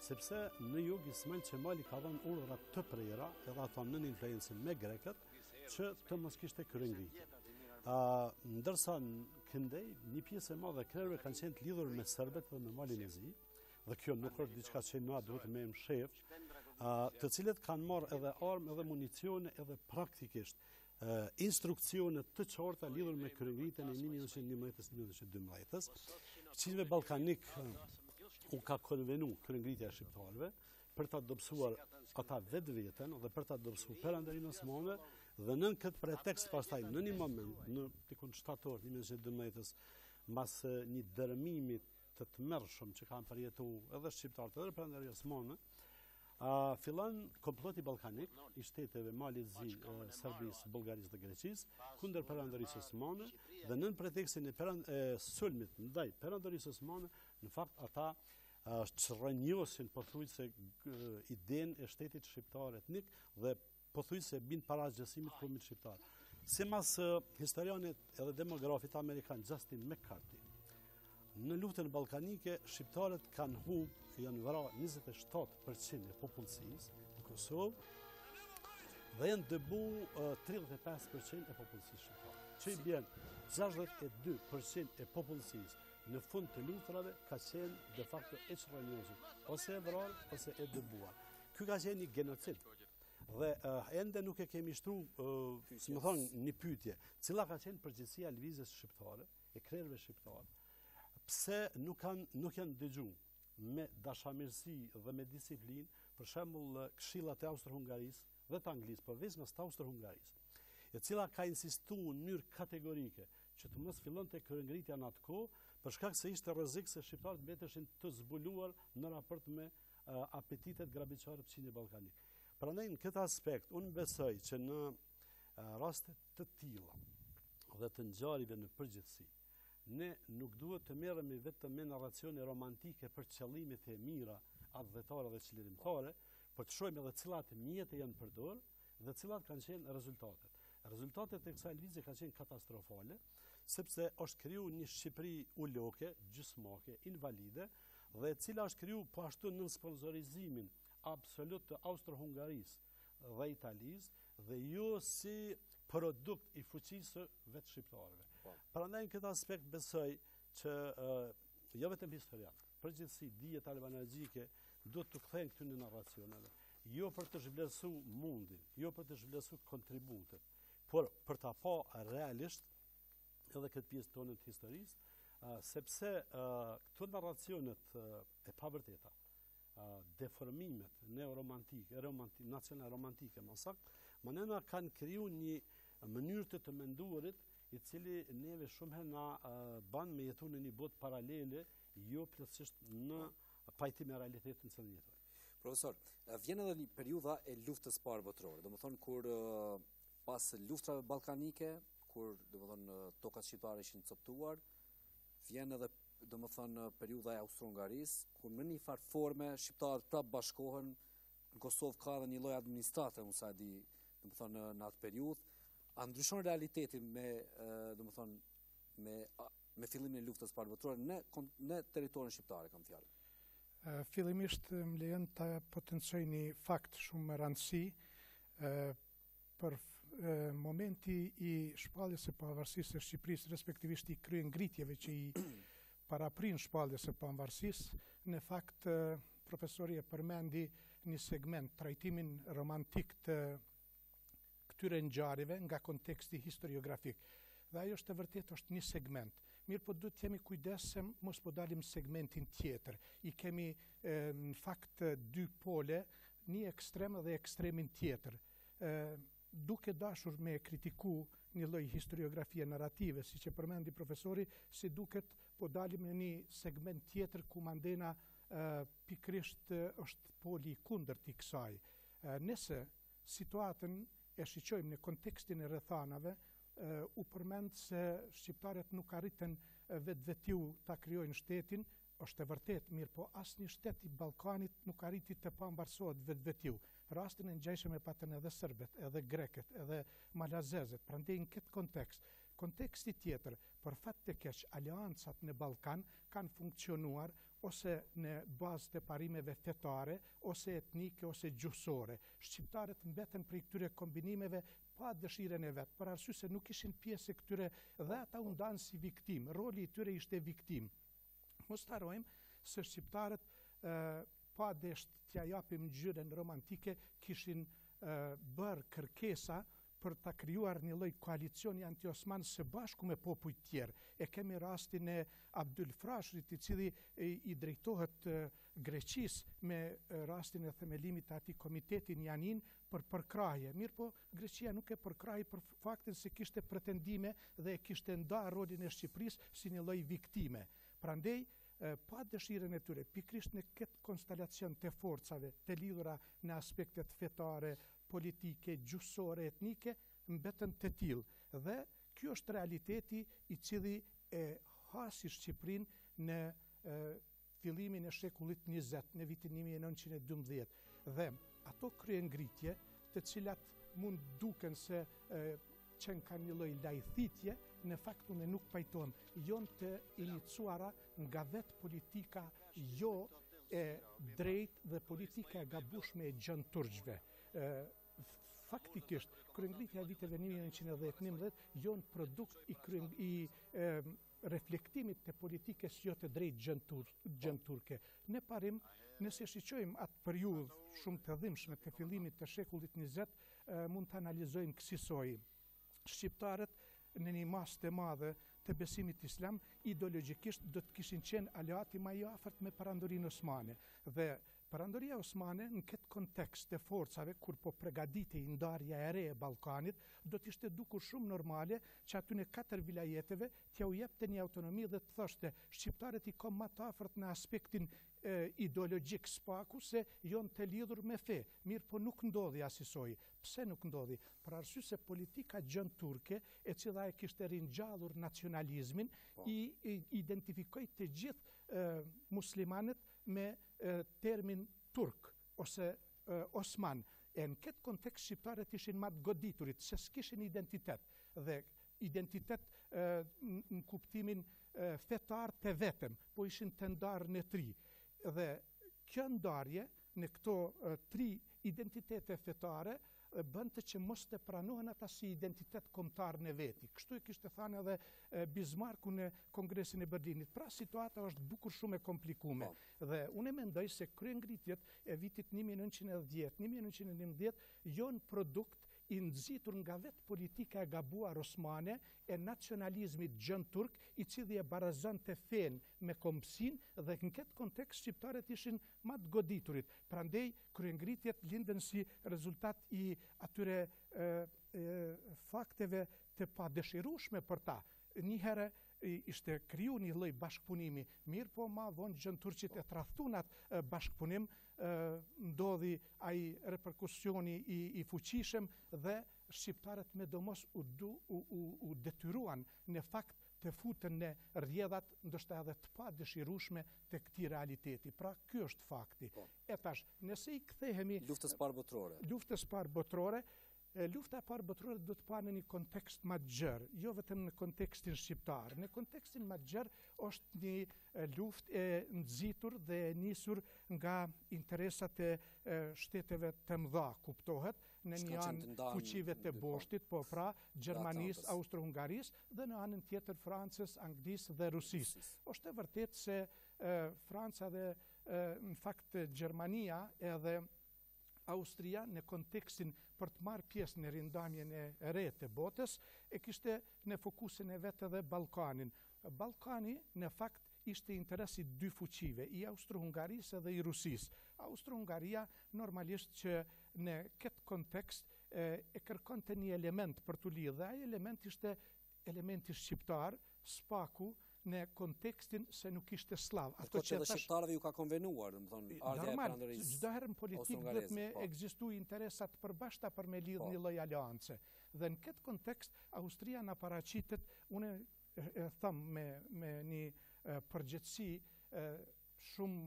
sepse në jug Ismail Qemali ka dhënë urdhra të prera, edhe ato nën influencën me grekët, që të mos kishte kryengritje. Ndërsa në këndej, një pjesë e madhe e krerëve kanë qenë të lidhur me serbet dhe me Malin e Zi, dhe kjo nuk është diçka që na duhet me mshef, të cilët kanë marrë edhe armë edhe municione edhe praktikisht instrukcione të qarta lidhur me kryengritjen e 1911-1912. Qytetëve ballkanik u ka konvenu kryengritja e shqiptarëve për ta dobësuar ata vetveten dhe për ta dobësuar perandorinë osmane, dhe nën këtë pretekst pastaj në një moment në tikun shtator 1912 mbas një dërmimi të tmerrshëm që kanë përjetuar edhe shqiptarët edhe perandorinë osmane, fillon komploti ballkanik i shteteve Malit Zi, Serbisë, Bullgarisë dhe Greqisë kundër perandorisë osmane, dhe nën pretekstin e sulmit ndaj perandorisë osmane, në fakt ata çrrënjosin pothuajse idenë e shtetit shqiptar etnik dhe pothuajse bind para gjësimit kombit shqiptar. Simas historianit edhe demografit amerikan Justin McCarthy, në luftën ballkanike shqiptarët janë vrarë 27% e popullsisë në Kosovë dhe janë dëbu 35% e popullsisë shqiptare. Që i bjen 62% e popullsisë në fund të luftrave ka qenë de facto e çrënjosur, ose e vrarë, ose e dëbuar. Ky ka qenë një genocid. Dhe ende nuk e kemi shtru, si më thonë, një pyetje, cila ka qenë përgjegjësia e lëvizjes shqiptare, e krerëve shqiptarë. Pse nuk janë dëgju me dashamirësi dhe me disiplinë, për shembull këshillat e Austro-Hungarisë dhe të Anglisë, por veçanërisht të Austro-Hungarisë, e cila ka insistuar në mënyrë kategorike që të mos fillonte kryengritja në atë kohë, për shkak se ishte rrezik se shqiptarët mbeteshin të zbuluar në raport me apetitet grabitçare pëqini ballkanik. Prandaj në këtë aspekt unë besoj që në raste të tilla dhe të ngjarjeve në përgjithësi, ne nuk duhet të merremi vetëm me narracione romantike për qëllimet e mira, advetare dhe çlirimtare, por të shohim edhe cilat mjete janë përdorur dhe cilat kanë qenë rezultatet. Rezultatet e kësaj lëvizje kanë qenë katastrofale, sepse është krijuar një Shqipëri uloke, gjysmake, invalide, dhe e cila është krijuar po ashtu në sponsorizimin absolut të Austro-Hungarisë dhe Italisë dhe jo si produkt i fuqisë vetë shqiptarëve. Prandaj në këtë aspekt besoj që jo vetëm historian, përgjithësi dijet albanazike duhet të kthehen këty në narracioneve, jo për të zhvlerësuar mundin, jo për të zhvlerësuar kontributet, por për ta pa realisht edhe këtë pjesë tonë të historisë, sepse këto narracionet e pavërteta, deformimet neoromantike, nacional romantike, më saktë, manena kanë krijuar një mënyrë të menduarit i cili neve shumë herë na ban me jetu në një botë paralele, jo plotësisht në pajtim me realitetin që ne jetojmë. Profesor, vjen edhe një periudha e luftës parë botërore, domethënë kur pas luftrave ballkanike, kur domethënë tokat shqiptare ishin coptuar, vjen edhe domethënë periudha e Austro-Hungarisë, kur në një farë forme shqiptarët prapë bashkohen, në Kosovë ka edhe një lloj administrate, unë sa di, domethënë në atë periudhë. A ndryshon realitetin me fillimin e luftës parë botërore në territorin shqiptar, kam fjalën? Fillimisht më lejon ta potencoj një fakt shumë me rëndësi për momenti i shpalljes së pavarësisë së Shqipërisë, respektivisht i kryengritjeve që i paraprin shpalljes së pavarësisë, në fakt profesori e përmendi një segment, trajtimin romantik të këtyre ngjarjeve nga konteksti historiografik. Dhe ajo është e vërtet është një segment. Mirë po duhet të jemi kujdesshëm mos po dalim segmentin tjetër. I kemi në fakt dy pole, një ekstrem dhe ekstremin tjetër. Duke dashur me kritiku një lloj historiografie narrative, siç e përmendi profesori, si duket po dalim në një segment tjetër ku mandena pikrisht është poli i kundërt i kësaj. Nëse situatën e shiqojmë në kontekstin e rrethanave, u përmend se shqiptarët nuk arritën vetvetiu ta krijojnë shtetin, është e vërtet, mirë po asnjë shtet i Ballkanit nuk arriti të pambarësohet vetvetiu. Rastin e ngjashëm e patën edhe serbët, edhe greket, edhe malazezët. Prandaj në këtë konteksti tjetër, për fat të keq, aleancat në Ballkan kanë funksionuar ose në bazë të parimeve fetare, ose etnike, ose gjuhësore. Shqiptarët mbeten prej këtyre kombinimeve pa dëshirën e vet, për arsye se nuk ishin pjesë e këtyre dhe ata u ndanë si viktim. Roli i tyre ishte viktim. Mos harrojmë se shqiptarët pa desht t'ja japim ngjyrën romantike kishin bërë kërkesa për ta krijuar një lloj koalicioni anti-osman së bashku me popujt tjerë. E kemi rastin e Abdul Frashrit, i cili i drejtohet Greqisë me rastin e themelimit të atij komitetin Janin për përkrahje. Mirë po, Greqia nuk e përkrahi për faktin se kishte pretendime dhe e kishte ndarë rolin e Shqipërisë si një lloj viktime. Prandaj, pa dëshirën e tyre, pikrisht në këtë konstelacion të forcave të lidhura në aspektet fetare, politike, gjuhësore, etnike, mbetën të tillë. Dhe ky është realiteti i cili e hasi Shqipërinë në fillimin e shekullit 20, në vitin 1912. Dhe ato kryengritje të cilat mund duken se qenë ka një lloj lajthitje, në fakt unë nuk pajton, jonë të inicuara nga vetë politika jo e drejt dhe politika e gabushme e gjënturgjve. Faktikisht, kryengritja e viteve 1910-19 jonë produkt i reflektimit të politikës jo të drejt gjënturke. Ne parim, nëse shiqojmë atë periudhë shumë të dhimbshme të fillimit të shekullit 20, mund të analizojmë kësaj. Shqiptarët në një masë të madhe të besimit islam, ideologjikisht do të kishin qenë aleati më i afërt me Perandorinë Osmane. Dhe Perandoria Osmane në këtë kontekst të forcave, kur po përgatitej ndarja e re e Ballkanit, do të ishte dukur shumë normale që aty në 4 vilajeteve t'ja u jepte një autonomi dhe të thoshte shqiptarët i kanë më të afërt në aspektin ideologjik spaku se jonë të lidhur me fe. Mirë po nuk ndodhi asisoj. Pse nuk ndodhi? Për arsye se politika gjënturke, e cila e kishte ringjallur nacionalizmin, i identifikoi të gjithë muslimanët me termin turk ose osman. E në këtë kontekst shqiptarët ishin më të goditurit, se s'kishin identitet. Dhe identitet në kuptimin fetar të vetëm, po ishin të ndarë në 3. Dhe kjo ndarje në këto 3 identitete fetare bënte që mos të pranohen ata si identitet kombëtar në veti. Kështu e kishte thënë edhe Bismarcku në Kongresin e Berlinit. Pra situata është bukur shumë e komplikume. Dhe unë mendoj se kryengritjet e vitit 1910-1911 janë produkt i nxitur nga vetë politika e gabuar osmane e nacionalizmit gjënturk, i cili e barazonte fen me kombësinë dhe në këtë kontekst shqiptarët ishin më të goditurit. Prandaj kryengritjet linden si rezultat i atyre fakteve të padëshirueshme për ta. Një herë ishte kriju një lloj bashkëpunimi, mirë po ma vonë gjënturqit e tradhtunat bashkëpunim, ndodhi ai reperkusioni i fuqishëm dhe shqiptarët me domos u detyruan në fakt të futen në rrjedhat ndoshta edhe të padëshirueshme të këtij realiteti. Pra ky është fakti. E tash, nëse i kthehemi luftës parë botërore. Luftës parë botërore, lufta e parë botërore do të pa në një kontekst më të gjerë, jo vetëm në kontekstin shqiptar. Në kontekstin më të gjerë është një luftë e nxitur dhe e nisur nga interesat e shteteve të mëdha, kuptohet, në një anë fuqive të boshtit, po pra Gjermanisë, Austro-Hungarisë dhe në anën tjetër Francës, Anglisë dhe Rusisë. Është e vërtetë se Franca dhe në fakt Gjermania edhe Austria në kontekstin për të marrë pjesë në rindamjen e re të botës, e kishte në fokusin e vetë edhe Ballkanin. Ballkani në fakt ishte interesi 2 fuqive, i Austro-Hungarisë dhe i Rusisë. Austro-Hungaria normalisht që në këtë kontekst e kërkonte një element për t'u lidhur, dhe ai element ishte elementi shqiptar, spaku, në kontekstin se nuk ishte slav. Ato që edhe shqiptarëve ju ka konvenuar, domethënë, ardha e Perandorisë. Çdo herë në politikë do të me ekzistu interesat përbashkëta për me lidh një lloj aleance. Dhe në këtë kontekst Austria na paraqitet, unë e them me një përgjithësi shumë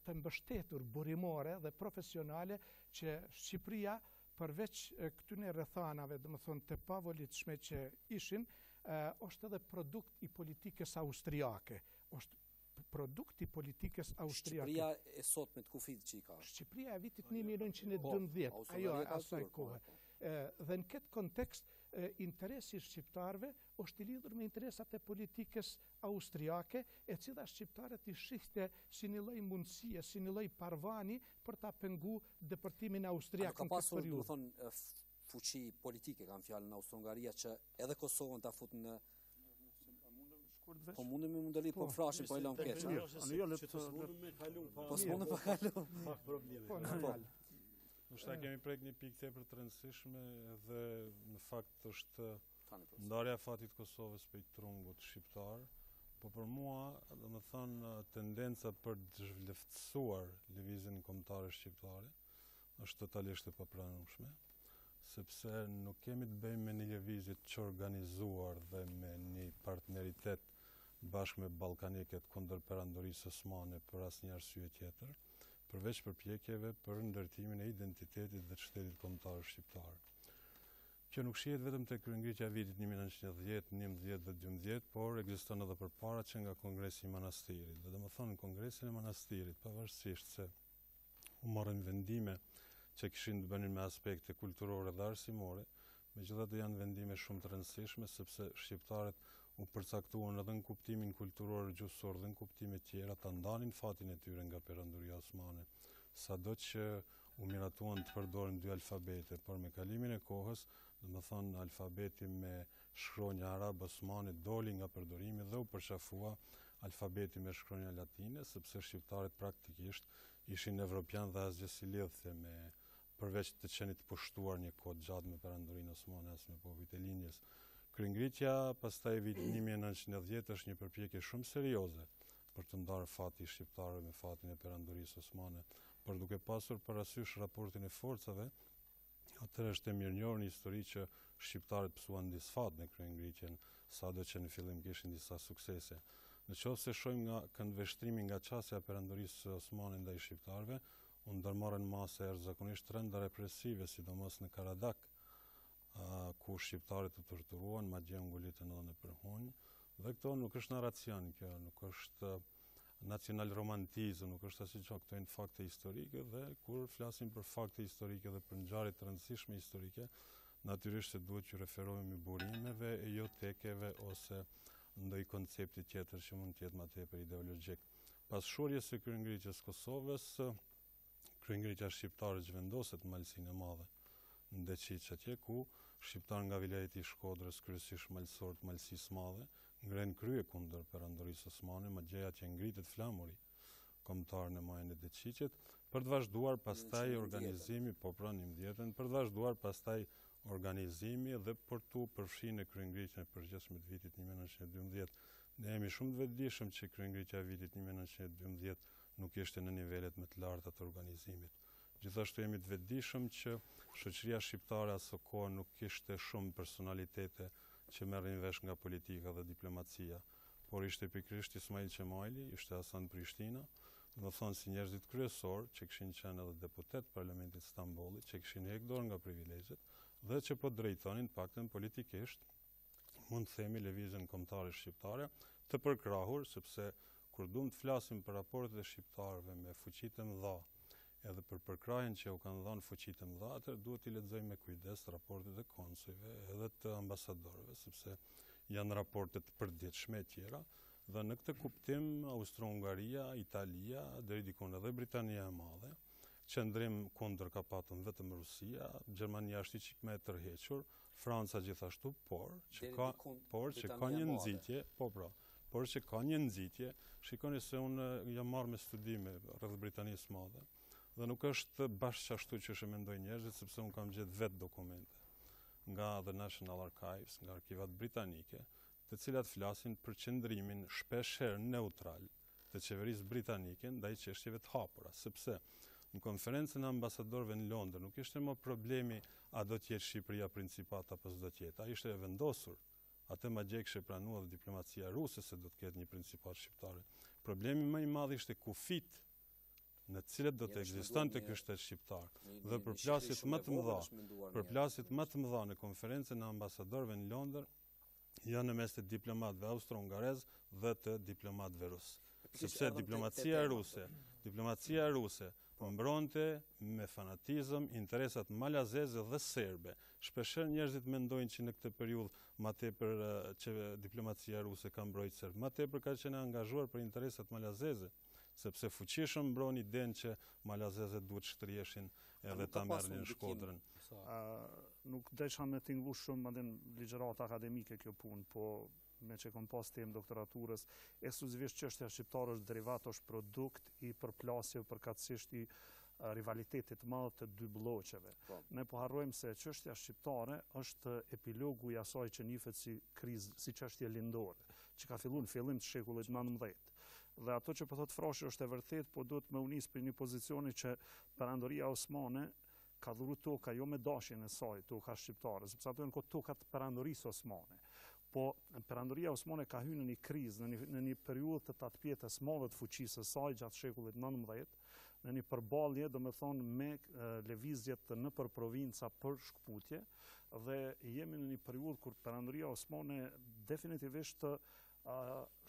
të mbështetur burimore dhe profesionale që Shqipëria përveç këtyre rrethanave, domethënë të pavolitshme që ishin, është edhe produkt i politikës austriake. Është produkt i politikës austriake. Shqipëria e sotme të kufit që i ka. Shqipëria e vitit 1912, ajo asaj kohe. Dhe në këtë kontekst, interesi shqiptarëve është i lidhur me interesat e politikës austriake, e cila shqiptarët i shihte si një lloj mundësie, si një lloj parvani për ta penguar depërtimin austriak në këtë periudhë. Ka pasur, fuqi politike, kam fjalën në Austro-Hungaria, që edhe Kosovën ta fut në... Po mundem me mundëri, po frashin, po e lëm keq. Po s'mundem me kalu. Po s'mundem me kalu. Pak probleme. Nështë kemi prek një pikë tepër të rëndësishme dhe në fakt është ndarja e fatit Kosovës për i trungut shqiptar, po për mua, dhe më thënë, tendenca për të zhvleftësuar lëvizjen kombëtare shqiptare është totalisht e papranueshme, sepse nuk kemi të bëjmë me një lëvizje të organizuar dhe me një partneritet bashkë me ballkaniket kundër Perandorisë Osmane për asnjë arsye tjetër, përveç përpjekjeve për ndërtimin e identitetit dhe të shtetit kombëtar shqiptar. Kjo nuk shihet vetëm te kryengritja e vitit 1910, 11 dhe 12, por ekziston edhe përpara që nga Kongresi i Manastirit. Dhe domethënë në Kongresin e Manastirit, pavarësisht se u morën vendime që kishin të bënin me aspekte kulturore dhe arsimore, megjithatë janë vendime shumë të rëndësishme sepse shqiptarët u përcaktuan edhe në kuptimin kulturor gjuhësor dhe në kuptime tjera ta ndanin fatin e tyre nga perandoria osmane. Sado që u miratuan të përdorin dy alfabete, por me kalimin e kohës, domethënë alfabeti me shkronja arabe osmane doli nga përdorimi dhe u përqafua alfabeti me shkronja latine, sepse shqiptarët praktikisht ishin evropian dhe asgjë si lidhte me përveç të qenit pushtuar një kohë gjatë me perandorinë osmane as me popujt e lindjes. Kryengritja pastaj e vitit 1910 është një përpjekje shumë serioze për të ndarë fati i shqiptarëve me fatin e perandorisë osmane, por duke pasur parasysh raportin e forcave, atëherë është e mirënjohur në histori që shqiptarët psuan disfat në kryengritjen, sado që në fillim kishin disa suksese. Në qoftë se shohim nga këndveshtrimi nga qasja e perandorisë osmane ndaj shqiptarëve, u ndërmarrën mase jashtëzakonisht rënda represive, sidomos në Karadak, ku shqiptarët u torturuan, madje u ngulitën edhe në përhunj. Dhe këto nuk është narracion, kjo nuk është nacional romantizëm, nuk është asgjë që këto janë fakte historike dhe kur flasim për fakte historike dhe për ngjarje të rëndësishme historike, natyrisht se duhet që referohemi burimeve e jo tekeve ose ndonjë koncepti tjetër që mund të jetë më tepër ideologjik. Pas shorjes së kryengritjes Kosovës, kryengritja shqiptare zhvendoset në malsinë e madhe në Deqiç atje ku shqiptar nga vilajeti i Shkodrës, kryesisht malësor të malësisë madhe, ngren krye kundër perandorisë osmane, madje atje ngritet flamuri kombëtar në majën e Deqiçit, për të vazhduar pastaj organizimi, po pra 19-ën, për të vazhduar pastaj organizimi dhe për tu përfshirë në kryengritjen e përgjithshme të vitit 1912. Ne jemi shumë të vetëdijshëm që kryengritja e vitit 1912 nuk ishte në nivelet më të larta të organizimit. Gjithashtu jemi të vetëdijshëm që shoqëria shqiptare aso kohë nuk kishte shumë personalitete që merrin vesh nga politika dhe diplomacia, por ishte pikërisht Ismail Qemali, ishte Hasan Prishtina, do thonë si njerëzit kryesor që kishin qenë edhe deputet parlamentit Stambollit, që kishin hequr dorë nga privilegjet dhe që po drejtonin paktën politikisht, mund të themi lëvizjen kombëtare shqiptare, të përkrahur, sepse kur duam të flasim për raportet e shqiptarëve me fuqitë e mëdha, edhe për përkrahjen që u kanë dhënë fuqitë e mëdha, atëherë duhet t'i lexojmë me kujdes raportet e konsujve edhe të ambasadorëve, sepse janë raporte të përditshme e tjera, dhe në këtë kuptim Austro-Hungaria, Italia, deri diku edhe Britania e Madhe, qëndrim kundër ka patën vetëm Rusia, Gjermania është i çik më e tërhequr, Franca gjithashtu, por që ka një nxitje, por që ka një nxitje, shikoni se unë jam marrë me studime rreth Britanisë Madhe, dhe nuk është bashkë ashtu që është mendojnë njerëzit, sepse unë kam gjetë vetë dokumente nga The National Archives, nga arkivat britanike, të cilat flasin për qëndrimin shpeshherë neutral të qeverisë britanike ndaj çështjeve të hapura, sepse në konferencën e ambasadorëve në Londër nuk ishte më problemi a do të jetë Shqipëria principat apo s'do të jetë. Ai ishte e vendosur. Atë madje kishte pranuar dhe diplomacia ruse se do të ketë një principat shqiptare. Problemi më i madh ishte kufit në cilët do të ekzistonte ky shtet shqiptar. Dhe përplasjet më të mëdha në konferencën e ambasadorëve në Londër janë në mes të diplomatëve austro-hungarez dhe të diplomatëve rus. Sepse diplomacia ruse mbronte me fanatizëm interesat malazeze dhe serbe. Shpeshherë njerëzit mendojnë që në këtë periudhë më tepër që diplomacia ruse ka mbrojtur serb, më tepër ka qenë angazhuar për interesat malazeze, sepse fuqishëm mbron idenë që malazezët duhet shtriheshin edhe ta merrnin Shkodrën. Nuk desha me tingëllu shumë edhe në ligjërat akademike kjo punë, po me që kom pas temë doktoraturës, ekskluzivisht çështja shqiptare është derivat, është produkt i përplasjeve përkatësisht i rivalitetit madh të dy blloqeve. Ne po harrojmë se çështja shqiptare është epilogu i asaj që njihet si krizë, si çështje lindore, që ka filluar në fillim të shekullit 19. Dhe ato që po thot Frashi është e vërtet, po duhet me unis për një pozicioni që perandoria osmane ka dhuru toka jo me dashjen e saj, toka shqiptare, sepse ato janë tokat perandorisë osmane. Po perandoria osmane ka hyrë në një krizë, në një periudhë të tatpjetës madhe të fuqisë së saj gjatë shekullit 19, në një përballje, domethënë me lëvizjet nëpër provinca për shkputje, dhe jemi në një periudhë kur Perandoria Osmane definitivisht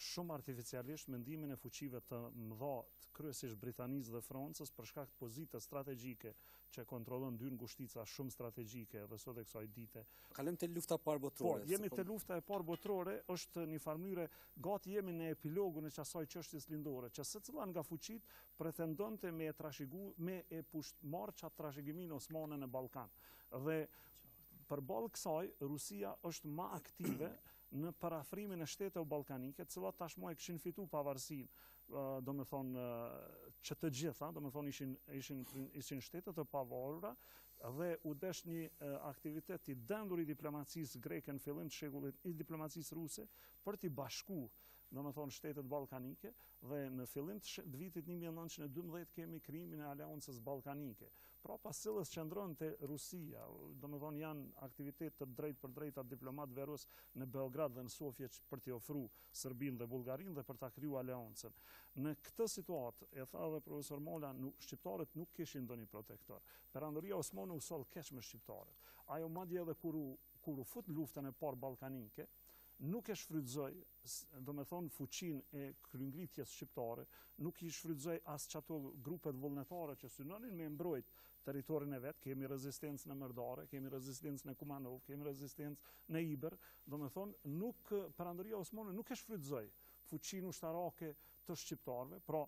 shumë artificialisht mendimin e fuqive të mëdha, kryesisht Britanisë dhe Francës, për shkak të pozitës strategjike që kontrollon dy ngushtica shumë strategjike edhe sot e kësaj dite. Kalojmë te lufta e parë botërore. Po, jemi te lufta e parë botërore, është në një farë mënyrë gati jemi në epilogun e asaj çështjes lindore, që secila nga fuqitë pretendonte me marrë çat trashëgiminë osmane në Ballkan. Dhe përballë kësaj, Rusia është më aktive në parafrimin e shteteve ballkanike, të cilat tashmë e kishin fituar pavarësinë, domethënë që të gjitha, domethënë ishin shtete të pavarura, dhe u desh një aktivitet i dendur i diplomacisë greke në fillim të shekullit, i diplomacisë ruse, për t'i bashku domethënë shtetet ballkanike, dhe në fillim të vitit 1912 kemi krijimin e Aleancës Ballkanike. Pra pas cilës qëndron te Rusia, domethënë janë aktivitet të drejtë për drejta diplomatëve rus në Beograd dhe në Sofje për t'i ofruar Serbinë dhe Bullgarinë dhe për ta krijuar Aleancën. Në këtë situatë, e tha edhe profesor Mola, shqiptarët nuk kishin ndonjë protektor. Perandoria Osmane u soll keq me shqiptarët. Ajo madje edhe kur u fut luftën e parë ballkanike, nuk e shfrytëzoi, domethënë fuqinë e kryengritjes shqiptare, nuk i shfrytëzoi as çato grupet vullnetare që synonin me mbrojt territorin e vet, kemi rezistencë në Mërdare, kemi rezistencë në Kumanov, kemi rezistencë në Iber, domethënë Perandoria Osmane nuk e shfrytëzoi fuqinë ushtarake të shqiptarëve, pra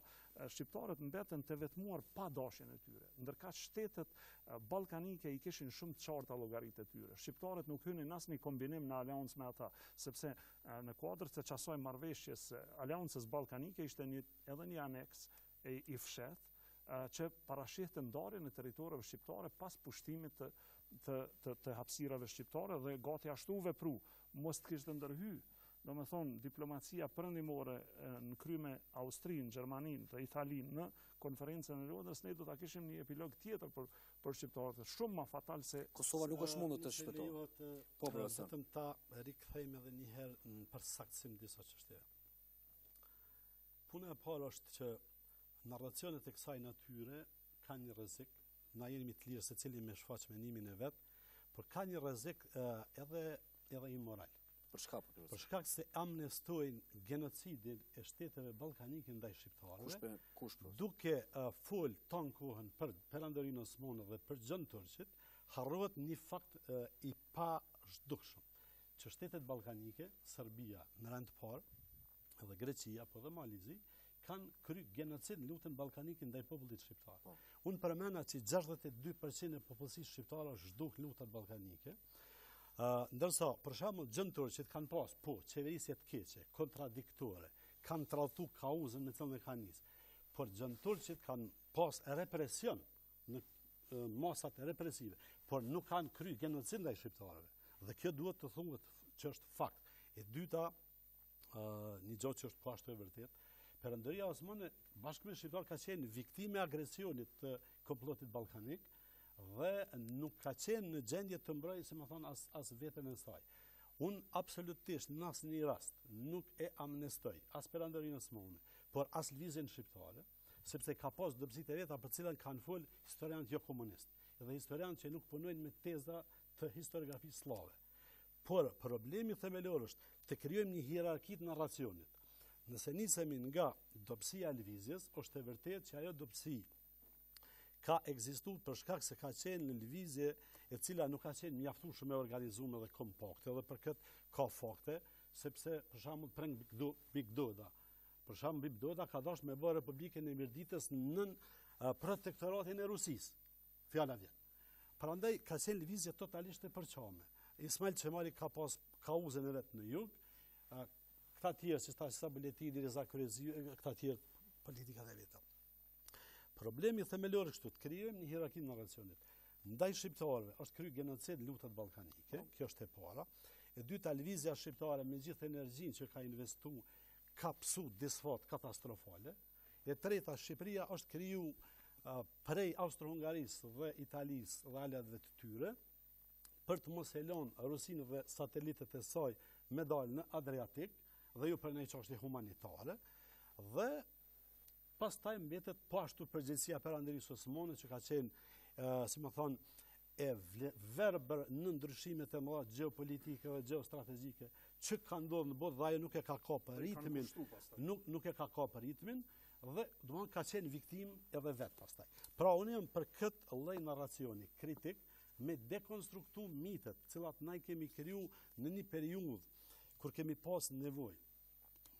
shqiptarët mbeten të vetmuar pa dashjen e tyre, ndërkaq shtetet ballkanike i kishin shumë të qarta llogaritë e tyre. Shqiptarët nuk hynin në asnjë kombinim në aleancë me ata, sepse në kuadër të çasoj marrëveshjes Aleancës Ballkanike ishte edhe një aneks i fshehtë që parashihte ndarjen e territoreve shqiptare pas pushtimit të hapësirave shqiptare, dhe gati ashtu vepru, mos të kishte ndërhy. Domethënë diplomacia perëndimore në krye me Austrinë, Gjermaninë dhe Italinë në konferencën e Londrës, ne do ta kishim një epilog tjetër për shqiptarët, shumë më fatal se Kosova nuk është mundur të shpëtohet. Po, vetëm ta rikthejmë edhe një herë në përsaktësim disa çështje. Puna e parë është që narracionet e kësaj natyre kanë një rrezik, na jemi të lirë secili me shfaq mendimin e vet, por ka një rrezik edhe imoral. Për shkak se amnestojnë genocidin e shteteve ballkanike ndaj shqiptarëve, duke fol ton kohën për Perandorinë Osmane dhe për Gjën Turqit, harrohet një fakt i pazhdukshëm, që shtetet ballkanike, Serbia në rend të parë, edhe Greqia, po dhe Malizi, kanë kry genocid në luftën ballkanike ndaj popullit shqiptar. Unë përmenda që 62% e popullsisë shqiptare zhduk lutat ballkanike. Ndërsa, për shembull, Gjën Turqit kanë pas, qeverisje të keqe, kontradiktore, kanë tralltu kauzën me cilën mekanizëm, por Gjën Turqit kanë pas represion në masat represive, por nuk kanë kry genocid ndaj shqiptarëve. Dhe kjo duhet të thuhet që është fakt. E dyta, një gjë që është po ashtu e vërtet, Perandoria Osmane bashkë me shqiptar ka qenë viktime agresionit të komplotit ballkanik, dhe nuk ka qenë në gjendje të mbrojë, si më thonë, as veten e saj. Unë absolutisht në asnjë rast nuk e amnestoj as Perandorinë Osmane, por as lëvizjen shqiptare, sepse ka pas dobësitë e veta për cilën kanë fol historianët jo komunistë, dhe historianët që nuk punojnë me teza të historiografisë slave. Por problemi themelor është të krijojmë një hierarki të narracionit. Nëse nisemi nga dobësia e lëvizjes, është e vërtetë që ajo dobësi ka ekzistuar për shkak se ka qenë në lëvizje e cila nuk ka qenë mjaftueshëm e organizuar dhe kompakte, dhe për këtë ka fakte, sepse për shembull preng Big Doda. Për shembull Big Doda ka dashur me bërë Republikën e Mirditës nën protektoratin e Rusisë. Fjala vjen. Prandaj ka qenë lëvizje totalisht e përçame. Ismail Qemali ka pas kauzën e vet në jug, këta tjerë si Stasi Buletini, Reza Kurezi, këta tjerë politikat e veta. Problemi themelor është të krijojmë një hierarki të narracionit. Ndaj shqiptarëve është kryer genocid në lutat ballkanike, kjo është e para. E dyta, lëvizja shqiptare me gjithë energjinë që ka investuar ka psu disfat katastrofale. E treta, Shqipëria është kriju prej Austro-Hungarisë dhe Italisë dhe aleatëve të tyre për të mos e lënë Rusinë dhe satelitet e saj me dalë në Adriatik, dhe ju për një çështje humanitare, dhe pastaj mbetet po ashtu përgjegjësia perandorisë osmane që ka qenë, si më thonë, e verbër në ndryshimet e mëdha gjeopolitike dhe gjeostrategjike që ka ndodhur në botë dhe ajo nuk e ka kapur ritmin, nuk e ka kapur ritmin dhe domthon ka qenë viktim edhe vet pastaj. Pra unë jam për këtë lloj narracioni kritik me dekonstruktu mitet, të cilat na i kemi kriju në një periudhë kur kemi pas nevojë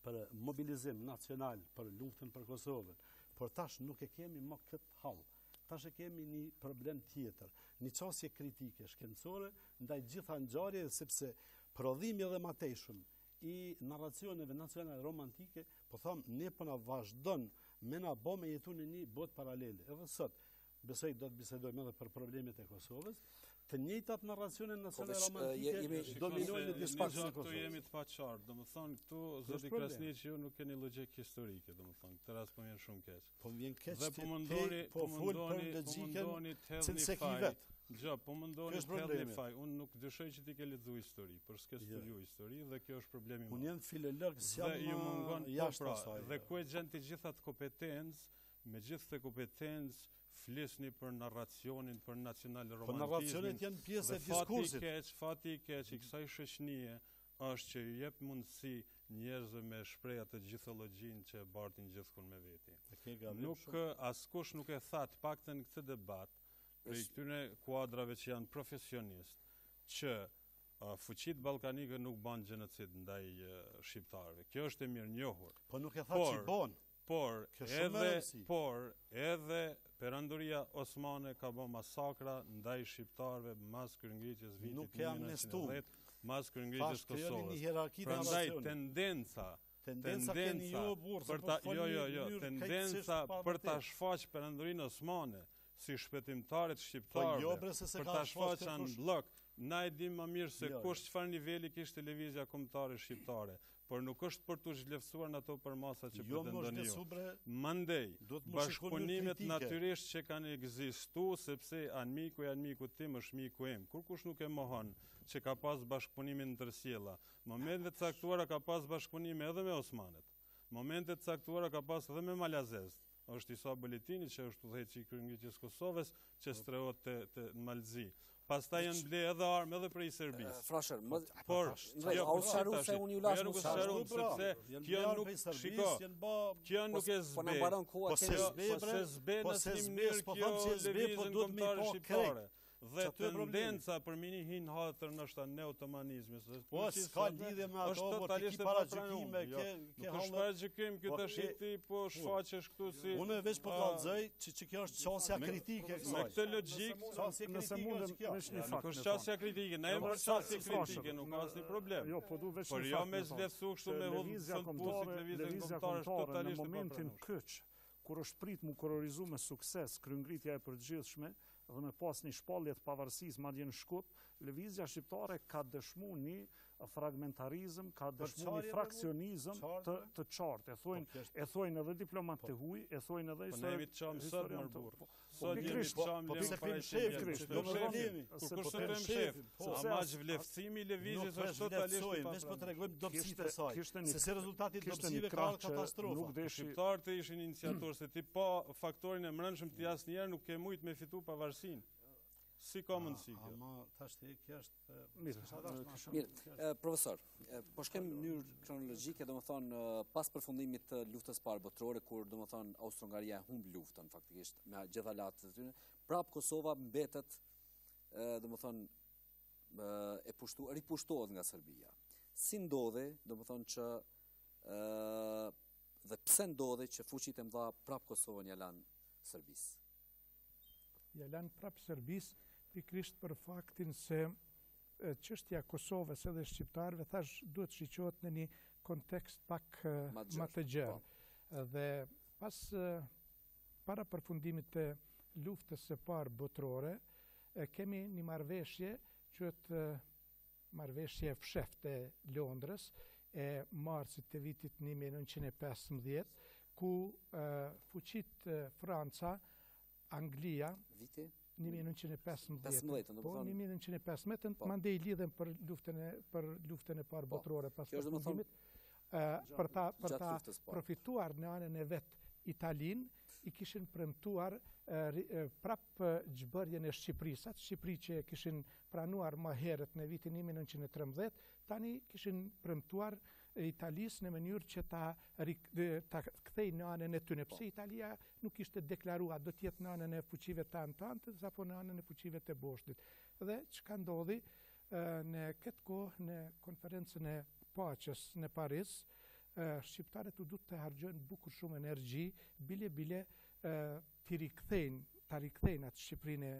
për mobilizim nacional për luftën për Kosovën, por tash nuk e kemi më këtë hall. Tash e kemi një problem tjetër, një qasje kritike shkencore ndaj gjitha ngjarjeve, sepse prodhimi edhe matejshëm i narracioneve nacionale romantike, po them, ne po na vazhdon me na bë me jetu në një botë paralele. Edhe sot besoj do të bisedojmë edhe për problemet e Kosovës. Të njëjtat narracione nacionale romantike dominojnë në disa pjesë të Kosovës. Këtu jemi të paqartë, domethënë këtu zoti Krasniqi ju nuk keni logjik historike, domethënë këtë rast po vjen shumë keq. Po vjen keq. Dhe po mundoni po mundoni të hedhni faj. Unë nuk dyshoj që ti ke lexuar histori, por s'ke studiuar histori dhe kjo është problemi. Unë jam filolog, sjam jashtë asaj. Dhe ku e gjen të gjithat kompetencë, me gjithë të kompetencë flisni për narracionin, për nacional romantizmin. Po narracionet janë pjesë e diskursit. Fati i keq i kësaj shoqënie është që ju jep mundësi njerëzve me shprehja të gjithologjinë që e bartin gjithkund me veti. Askush nuk e tha të paktën në këtë debat, për këtyre kuadrave që janë profesionist, që fuqitë ballkanike nuk bën gjenocid ndaj shqiptarëve. Kjo është e mirënjohur. Po nuk e tha që bën. Por edhe perandoria osmane ka bërë masakra ndaj shqiptarëve mas kryengritjes vitit 1990, mas kryengritjes Kosovës. Prandaj tendenca për ta shfaqë perandorinë osmane si shpëtimtarit shqiptarëve, për ta shfaqë anë blok, na e dim më mirë se kush çfarë niveli kishte televizja kombëtare shqiptare, por nuk është për të zhvlerësuar në ato përmasa që pretendoni ju. Mandej, bashkëpunimet natyrisht që kanë ekzistuar, sepse anmiku i anmikut tim është miku im. Kur kush nuk e mohon që ka pas bashkëpunimin ndërsjella. Momentet caktuara ka pas bashkëpunime edhe me osmanet. Momentet caktuara ka pas edhe me malazez. Është Isa Boletini që është udhëheqësi i kryengritjes Kosovës që strehohet te Malzi. Pastaj janë ble edhe armë edhe prej Serbisë. Frasher, por au sharu se unë ju lasë nuk sharu sepse kjo nuk shiko. Kjo nuk e zbe. Po se zbe në një mënyrë kjo lëvizjen kombëtare shqiptare. Dhe tendenca për mini hin hatër nështë neotomanizmis. Po, s'ka lidhje me ato, por ti paragjykime, nuk është paragjykim, kjo të shiti, po shfaqesh këtu si... Unë veç po të alëzëj që kjo është qasja kritike. Me këtë logjik, nuk është qasja kritike, ne e për qasja kritike, nuk ka asnjë problem. Por jo me zvetsu kështu me fund pusit lëvizjen kombëtare është totalisht në momentin këç, kur është prit mu kororizu me sukses kryengritja e përgjithshme, dhe me pas një shpallje të pavarësisë madje në Shkup, lëvizja shqiptare ka dëshmu një fragmentarizëm, ka dëshmu një fraksionizëm të qartë. E thojnë edhe diplomat të huj, e thojnë edhe historian. Po ne jemi të qamë sot mërburë. Sot jemi të qamë lëmë parajshemi. Kur kushtë të rëmë shef. Ama që vleftësimi i lëvizjes është totalisht të papranueshme. Po të regojmë dopsitë e saj. Se si rezultati dopsive ka katastrofa. Shqiptarët të ishin iniciatorë, se ti pa faktorin e mbrëmshëm të asnjëherë nuk ke mujt me fitu pavarësinë. Si ka mundësi kjo? Ama tash kjo është... Mirë, profesor, po shkem në mënyrë kronologjike, domethënë pas përfundimit të luftës parë botërore, kur domethënë Austro-Hungaria humb luftën faktikisht me gjitha latët e tyre, prap Kosova mbetet domethënë ripushtohet nga Serbia. Si ndodhi, domethënë që dhe pse ndodhi që fuqitë e mëdha prap Kosovën ja lanë Serbisë? Ja lanë prap Serbisë pikrisht për faktin se çështja e Kosovës edhe shqiptarëve thash duhet shiqohet në një kontekst pak më të gjerë. Dhe para përfundimit të luftës së parë botërore kemi një marrëveshje quhet marrëveshje fshehtë e Londrës e marsit të vitit 1915, ku fuqitë Franca, Anglia, viti 1915, po 1915, mandej lidhen për luftën e parë botërore pas përfundimit, për ta profituar në anën e vet Italin i kishin premtuar prapë gjbërjen e Shqipërisë. Atë Shqipëri që kishin pranuar më herët në vitin 1913, tani kishin premtuar Italisë në mënyrë që ta kthej në anën e tyre. Pse Italia nuk ishte deklaruar do të jetë në anën e fuqive të Antantes apo në anën e fuqive të Boshtit. Dhe çka ndodhi në këtë kohë në konferencën e paqes në Paris, shqiptarët u dut të harxojnë bukur shumë energji, bile ta rikthejnë atë Shqipërinë e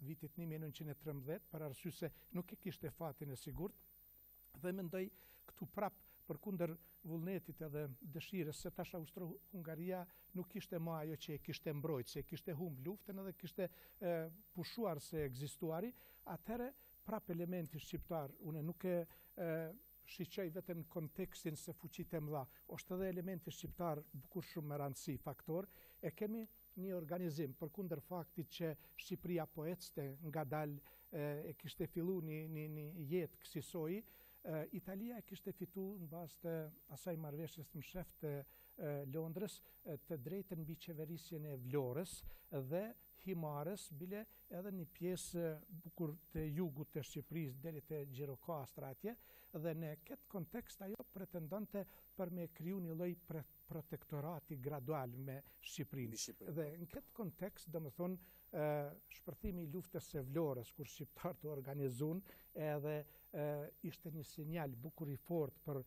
vitit 1913, për arsye se nuk e kishte fatin e sigurt, dhe mendoj këtu prap përkundër vullnetit edhe dëshirës se tash Austro-Hungaria nuk kishte më ajo që e kishte mbrojtë, se e kishte humb luftën edhe kishte pushuar se ekzistuari, atëherë prap elementi shqiptar, unë nuk e shiqoj vetëm kontekstin se fuqitë e mëdha, është edhe elementi shqiptar bukur shumë me rëndësi faktor, e kemi një organizim, përkundër faktit që Shqipëria po ecte ngadalë e kishte fillu një jetë kësaj, Italia e kishte fitu në bazë të asaj marrëveshjes të mshef të Londrës të drejtën mbi qeverisjen e Vlorës dhe Himarës, bile edhe një pjesë bukur të jugut të Shqipërisë deri te Gjirokastra atje, dhe në këtë kontekst ajo pretendonte për me kriju një lloj protektorati gradual me Shqipërinë. Dhe në këtë kontekst, domethënë, shpërthimi i luftës së Vlorës, kur shqiptarët u organizuan, edhe ishte një sinjal bukur i fortë për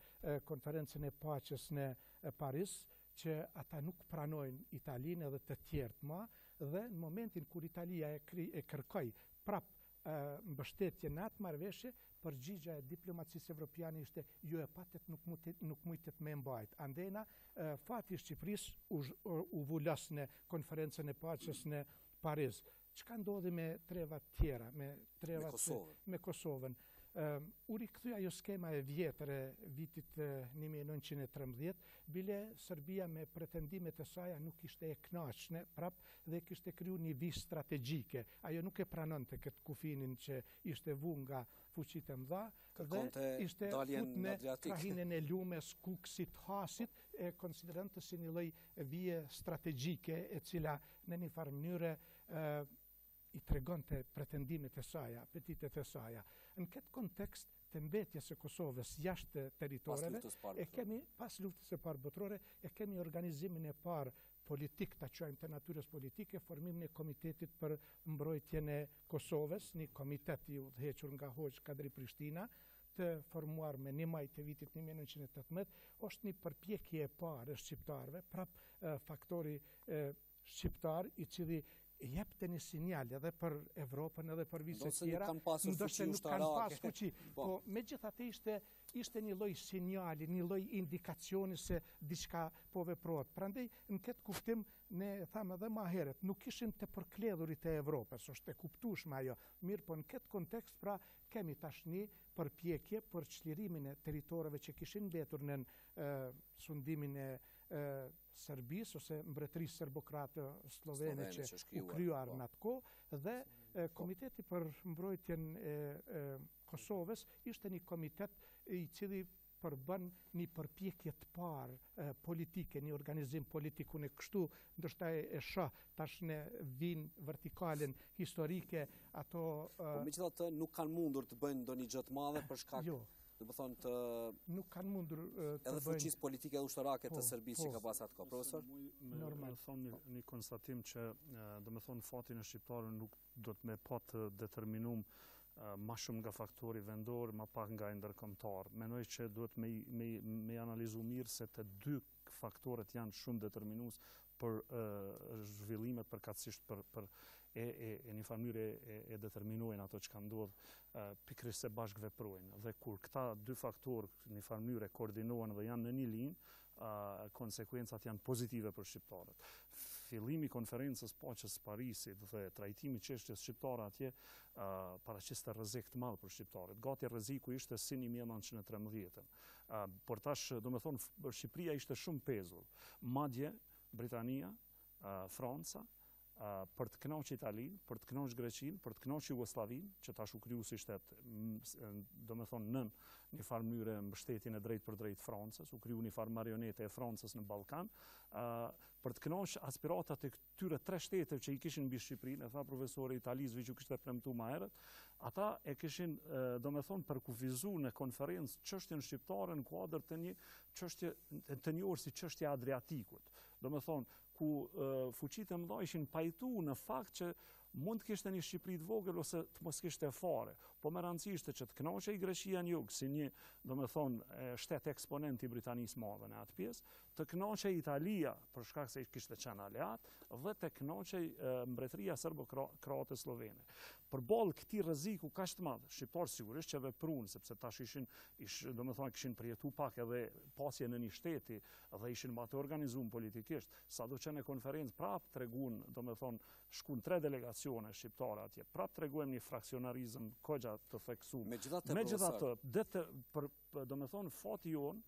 konferencën e paqes në Paris, që ata nuk pranojnë Italinë edhe të tjerët më, dhe në momentin kur Italia e kërkoi prap mbështetje në atë marrëveshje, përgjigja e diplomacisë evropiane ishte jo e patet nuk mujtet me mbajt. Andena, fati i Shqipërisë u vulos në konferencën e paqes në Paris. Çka ndodhi me trevat tjera, me Kosovën? U rikthye ajo skema e vjetër e vitit 1913, bile Serbia me pretendimet e saj nuk ishte e kënaqshme prap dhe kishte kriju një vizë strategjike. Ajo nuk e pranonte këtë kufinin që ishte vu nga fuqitë e mëdha dhe ishte fut në krahinën e lumes, Kuksit, Hasit, e konsiderante si një lloj vije strategjike e cila në një farë mënyrë i tregonte pretendimet e saj, apetitet e saj. Në këtë kontekst të mbetjes së Kosovës jashtë territoreve, pas luftës së parë botërore, e kemi organizimin e parë politik, ta quajmë të natyrës politike, formimin e Komitetit për mbrojtjen e Kosovës, një komitet i udhëhequr nga Hoxha Kadri Prishtina, të formuar me 1 maj të vitit 1918, është një përpjekje e parë e shqiptarëve, prap faktori shqiptar i cili jepte një sinjal edhe për Evropën edhe për vizë tjera, ndoshta nuk kanë pas fuqi, po megjithatë ishte një lloj sinjali, një lloj indikacioni se diçka po veprohet. Prandaj në këtë kuptim ne thamë edhe më herët, nuk ishim të përkledhurit e Evropës, është e kuptueshme ajo. Mirë, po në këtë kontekst pra kemi tashni përpjekje për çlirimin e territoreve që kishin mbetur në sundimin e Serbisë ose mbretërisë serbokrate slovene që u kryuar në atë kohë, dhe Komiteti për mbrojtjen e Kosovës ishte një komitet i cili përbën një përpjekje të parë politike, një organizim politik. Unë kështu ndoshta e shoh tash në vin vertikalen historike ato. Megjithatë nuk kanë mundur të bëjnë ndonjë gjë të madhe për shkak nuk kanë mundur edhe fuqisë politike dhe ushtarake të Serbisë që ka pas atë kohë. Profesor? Normal thonë një konstatim që domethënë fati në shqiptarë nuk do të me pa të determinum ma shumë nga faktori vendor, ma pak nga ndërkombëtar. Mendoj që duhet me analizu mirë se të dy faktorët janë shumë determinues për zhvillimet përkatësisht për një farë e determinuajnë ato që ka ndodhë pikërisht se bashkë veprojnë. Dhe kur këta dy faktorë një farë mënyrë e koordinohen dhe janë në një linjë, konsekuencat janë pozitive për shqiptarët. Fillimi konferencës paqes Parisit dhe trajtimi çështjes shqiptare atje paraqiste rrezik të madh për shqiptarët. Gati rreziku ishte si 1913. Por tash, domethënë, Shqipëria ishte shumë pezur. Madje Britania, Franca për të kënaqur Italinë, për të kënaqur Greqinë, për të kënaqur Jugosllavinë, që tash u kriju si shtet, domethënë nën një farë mënyre mbështetjen e drejtë për drejtë Francës, u kriju një farë marionete e Francës në Ballkan, për të kënaqur aspiratat e këtyre tre shteteve që i kishin mbi Shqipërinë, e tha profesori Italizvi që kishte premtuar më herët, ata e kishin domethënë përkufizuar në konferencë çështjen shqiptare në kuadër të një çështje të njohur si çështja e Adriatikut. Domethënë ku fuqitë e mëdha ishin pajtuar në fakt që mund të kishte një Shqipëri të vogël ose të mos kishte fare, po më rëndësishte që të kënaqej Greqia në jug si një, domethënë, shtet eksponent i Britanisë Madhe në atë pjesë, të kënaqej Italia për shkak se kishte qenë aleat dhe të kënaqej mbretëria serbo-kroate slovene. Përballë këtij rreziku kaq të madh, shqiptarët sigurisht që vepruan sepse tash domethënë kishin përjetuar pak edhe pasje në një shteti dhe ishin më të organizuar politikisht, sado që në konferencë prapë treguan, domethënë, shkuan 3 delegacione shqiptare atje, prapë treguam një fraksionarizëm kogja të theksuar. Megjithatë, domethënë fati jon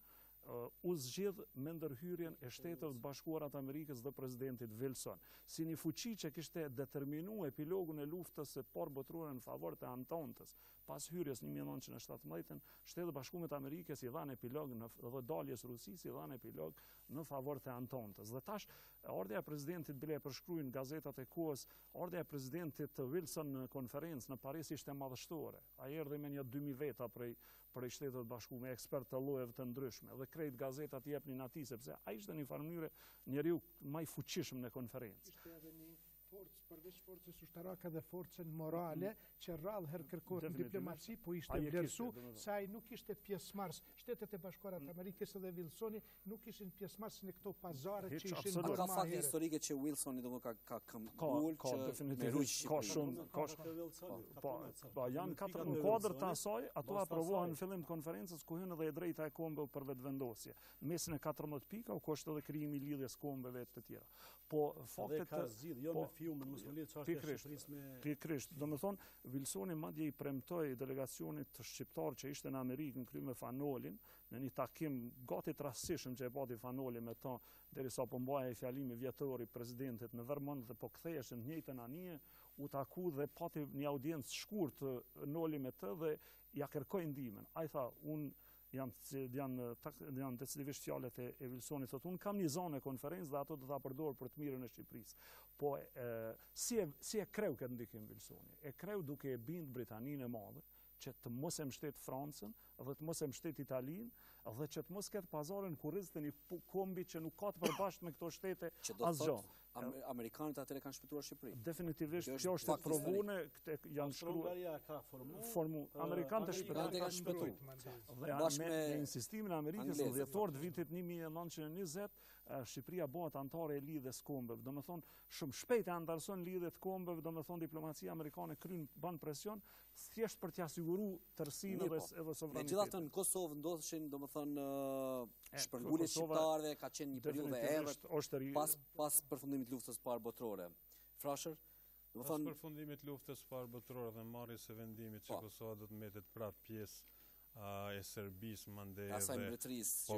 u zgjedh me ndërhyrjen e Shteteve të Bashkuara të Amerikës dhe presidentit Wilson, si një fuqi që kishte determinuar epilogun e luftës së parë botërore në favor të Antontës. Pas hyrjes në 1917, Shtetet e Bashkuara të Amerikës i dhanë epilog dhe daljes Rusisë i dhanë epilog në favor të Antontës. Dhe tash ardha e presidentit bile përshkruajnë gazetat e kohës, ardha e presidentit Wilson në konferencë në Paris ishte madhështore. Ai erdhi me një 2000 veta prej Shtetet e Bashkuara me ekspertë të llojeve të ndryshme dhe krejt gazetat jepnin atij sepse ai ishte në një farë mënyrë njeriu më i fuqishëm në konferencë. Ishte edhe një forcë përveç forcës ushtarake dhe forcën morale që rrallë herë kërkohet në diplomaci, po ishte vlerësu se ai nuk ishte pjesëmarrës. Shtetet e Bashkuara të Amerikës dhe Wilsoni nuk ishin pjesëmarrës në këto pazare që ishin bërë. Ka fakte historike që Wilsoni domethënë ka këmbgul që definitivisht ka shumë po janë katër në kuadër të asaj, ato aprovohen në fillim të konferencës ku hyn edhe e drejta e kombeve për vetëvendosje. Në mesin e 14 pika u koshte edhe krijimi i lidhjes kombeve të tjera. Po faktet ka zgjidhur jo me filmin, mos më lidh çfarë është Shqipërisë me pikërisht. Domethënë Wilsoni madje i premtoi delegacionit të shqiptar që ishte në Amerikë në krye me Fanolin në një takim gati të rastësishëm që e pati Fanoli me ta derisa po mbajej fjalimi vjetor i presidentit në Vermont dhe po ktheheshin në njëjtën anije, u taku dhe pati një audiencë shkurtë Noli me të dhe ja kërkoi ndihmën. Ai tha, janë decisivisht fjalët e Wilsonit, thotë, unë kam një zonë konferencë dhe ato do ta përdor për të mirën e Shqipërisë. Po si e kreu këtë ndikim Wilsoni? E kreu duke e bind Britaninë e Madhe që të mos e mbështet Francën dhe të mos e mbështet Italinë dhe që të mos ketë pazarin kurriz të një kombi që nuk ka të përbashkët me këto shtete asgjë. Amerikanët atëre kanë shpëtuar Shqipërinë. Definitivisht kjo është provune, janë shkruar. Bulgaria ka Amerikanët e shpëtuar. Dhe me insistimin e Amerikës në dhjetor të vitit 1920, Shqipëria bëhet anëtare e lidhjes kombeve. Domethënë shumë shpejt e antarëson lidhjet kombeve, domethënë diplomacia amerikane bën presion thjesht për t'ia siguruar tërësinë edhe sovranitetin. Megjithatë në Kosovë ndodheshin domethënë shpërngulje shqiptarëve, ka qenë një periudhë e errët pas përfundimit të luftës së parë botërore. Frashër, pas përfundimit të luftës së parë botërore dhe marrjes së vendimit që Kosova do të mbetet prapë pjesë e Serbisë mande edhe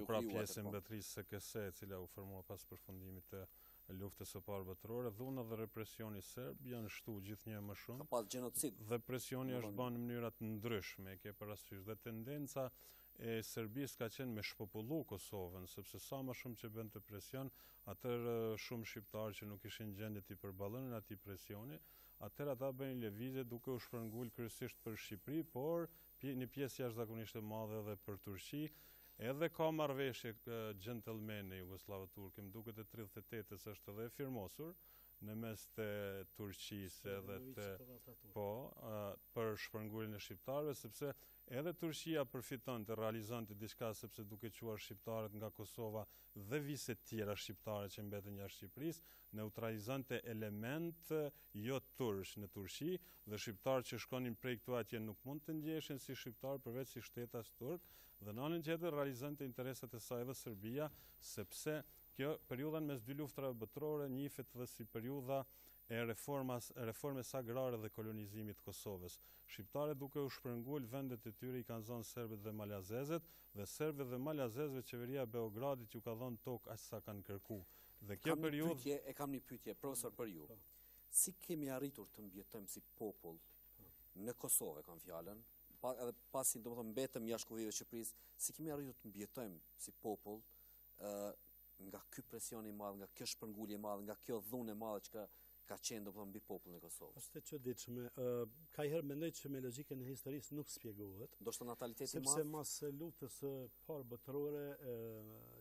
pra pjesë e mbretërisë SKS e cila u formua pas përfundimit të luftës së parë botërore, dhuna dhe represioni serb janë shtu gjithnjë më shumë. Ka pas gjenocid. Dhe presioni është bën në mënyra të ndryshme, ke parasysh dhe tendenca e Serbisë ka qenë me shpopullu Kosovën, sepse sa më shumë që bën të presion, atëherë shumë shqiptarë që nuk ishin gjendje të përballënin atij presioni, atëherë ata bëjnë lëvizje duke u shpërngul kryesisht për Shqipëri, por një pjesë jashtëzakonisht e madhe edhe për Turqi. Edhe ka marrëveshje gentlemane jugoslavo-turke, më duket e 38-s është edhe e firmosur në mes të Turqisë edhe për shpërnguljen e shqiptarëve, sepse edhe Turqia përfitonte, realizonte diçka sepse duke quar shqiptarët nga Kosova dhe viset tjera shqiptare që mbeten jashtë Shqipërisë, neutralizonte element jo tursh në Turqi dhe shqiptarët që shkonin prej këtu atje nuk mund të ndjeshin si shqiptarë përveç si shtetas turk, dhe në anën tjetër realizonte interesat e saj edhe Serbia, sepse kjo periudha mes dy luftrave botërore njihet dhe si periudha e reformës agrare dhe kolonizimit të Kosovës. Shqiptarët duke u shpërngul vendet e tyre i kanë zonë serbët dhe malazezët, dhe serbët dhe malazezëve qeveria e Beogradit ju ka dhënë tokë aq sa kanë kërkuar. Dhe kjo periudhë kam një pyetje profesor për ju. Si kemi arritur të mbjetojmë si popull në Kosovë, kam fjalën, edhe pasi do të thonë mbetëm jashtë kufive të Shqipërisë, si kemi arritur të mbjetojmë si popull nga ky presion i madh, nga kjo shpërngulje e madhe, nga kjo dhunë e madhe që ka qenë do të thonë mbi popullin e Kosovës. Është e çuditshme. Ka herë mendoj që me logjikën e historisë nuk shpjegohet. Ndoshta nataliteti i madh. Sepse mas luftës së parë botërore,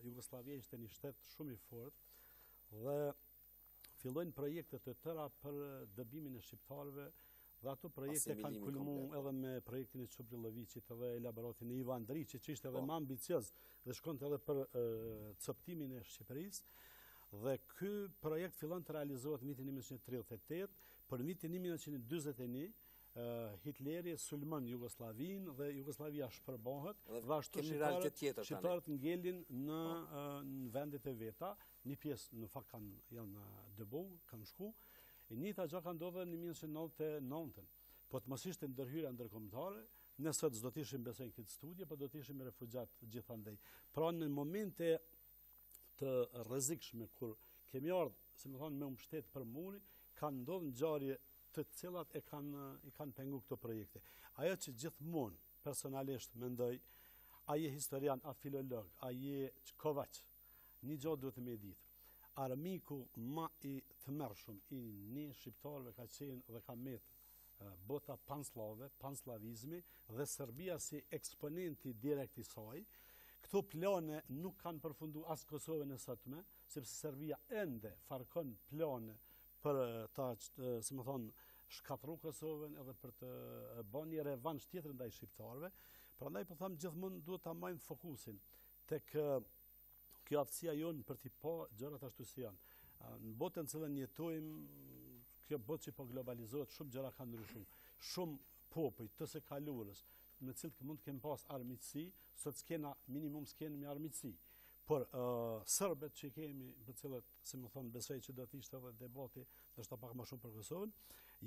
Jugosllavia ishte një shtet shumë i fortë dhe fillojnë projekte të tëra për dëbimin e shqiptarëve. Dhe ato projekte kanë kulmuar edhe me projektin e Çuprillëviçit dhe elaboratin e Ivan Driçit, që ishte edhe më ambicioz dhe shkonte edhe për coptimin e Shqipërisë. Dhe ky projekt fillon të realizohet në vitin 1938, për vitin 1941 Hitleri sulmon Jugosllavinë dhe Jugosllavia shpërbohet dhe ashtu shqiptarët ngelin në vendet e veta, një pjesë në fakt janë dëbu, kanë shku. E njëjta gjë ka ndodhur në 1999, po të mos ishte ndërhyrja ndërkombëtare, ne sot s'do të ishim besoj këtë studie, po do të ishim refugjat gjithandej. Pra në momente të rrezikshme kur kemi ardhur, si më thonë, me mbështet për muri, kanë ndodhur ngjarje të cilat i kanë pengu këto projekte. Ajo që gjithmonë personalisht mendoj, a je historian, a filolog, a je kovaç, një gjë duhet me ditë. Armiku ma i tmerrshëm i një shqiptarëve ka qenë dhe ka metë bota panslave, panslavizmi dhe Serbia si eksponenti direkt i saj. Këto plane nuk kanë përfundu as Kosovën e sotme, sepse Serbia ende farkon plane për ta, si më thonë, shkatru Kosovën edhe për të bën një revansh tjetër ndaj shqiptarëve. Prandaj po them gjithmonë duhet ta majmë fokusin tek kjo aftësia jonë për t'i pa gjërat ashtu si janë. Në botën në cilën jetojmë, kjo botë që po globalizohet, shumë gjëra kanë ndryshuar. Shumë popull të së kaluarës, në cilët mund të kemi pas armiqësi, sot s'kena minimum s'kemi armiqësi. Por serbet që kemi, për cilët, si më thonë, besoj që do të ishte edhe debati, ndoshta pak më shumë për Kosovën,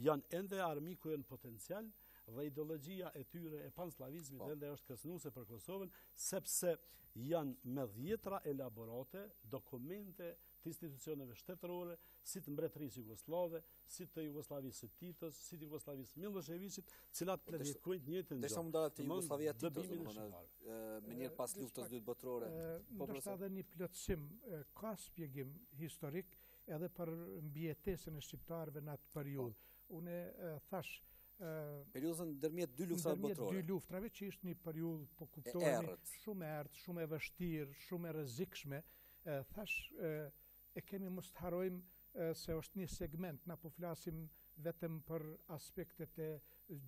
janë ende armiku në potencial dhe ideologjia e tyre e panslavizmit ende është kërcënuese për Kosovën, sepse janë me dhjetra elaborate, dokumente të institucioneve shtetërore, si të mbretërisë jugoslave, si të Jugosllavisë së Titës, si të Jugosllavisë Miloševićit, cilat planifikojnë të njëjtën gjë. Derisa mund dalë te Jugoslavia Titos, më njëherë pas luftës dytë botërore. Ndoshta edhe një plotësim ka shpjegim historik edhe për mbijetesën e shqiptarëve në atë periudhë. Unë thash periudhën ndërmjet dy luftrave botërore. Dy luftrave që ishte një periudhë, po kuptohemi, shumë e errët, shumë e vështirë, shumë e rrezikshme. Thash e kemi mos të harojmë se është një segment, na po flasim vetëm për aspektet e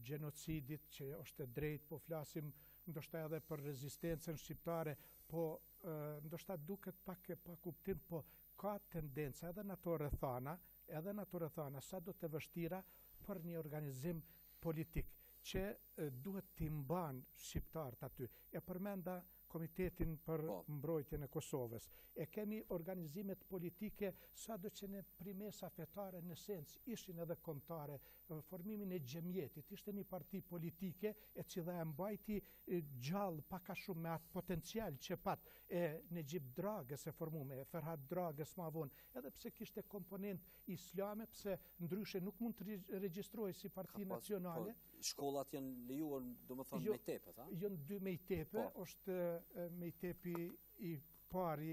gjenocidit që është e drejtë, po flasim ndoshta edhe për rezistencën shqiptare, po ndoshta duket pak e pa kuptim, po ka tendenca edhe në ato rrethana, sa do të vështira për një organizim politik që duhet t'i mban shqiptarët aty. E përmenda Komitetin për mbrojtjen e Kosovës. E kemi organizimet politike, sado që në primesa fetare në sens ishin edhe kombëtare, formimin e xhamietit, ishte një parti politike e cila e mbajti gjallë paka shumë me atë potencial që pat e Nejib Dragës e formume, e Ferhat Dragës ma vonë, edhe pse kishte komponent islame, pse ndryshe nuk mund të regjistrohej si parti nacionale. Shkollat janë lejuar, domethënë mejtepet, a? Janë dy mejtepe, është mejtepi i pari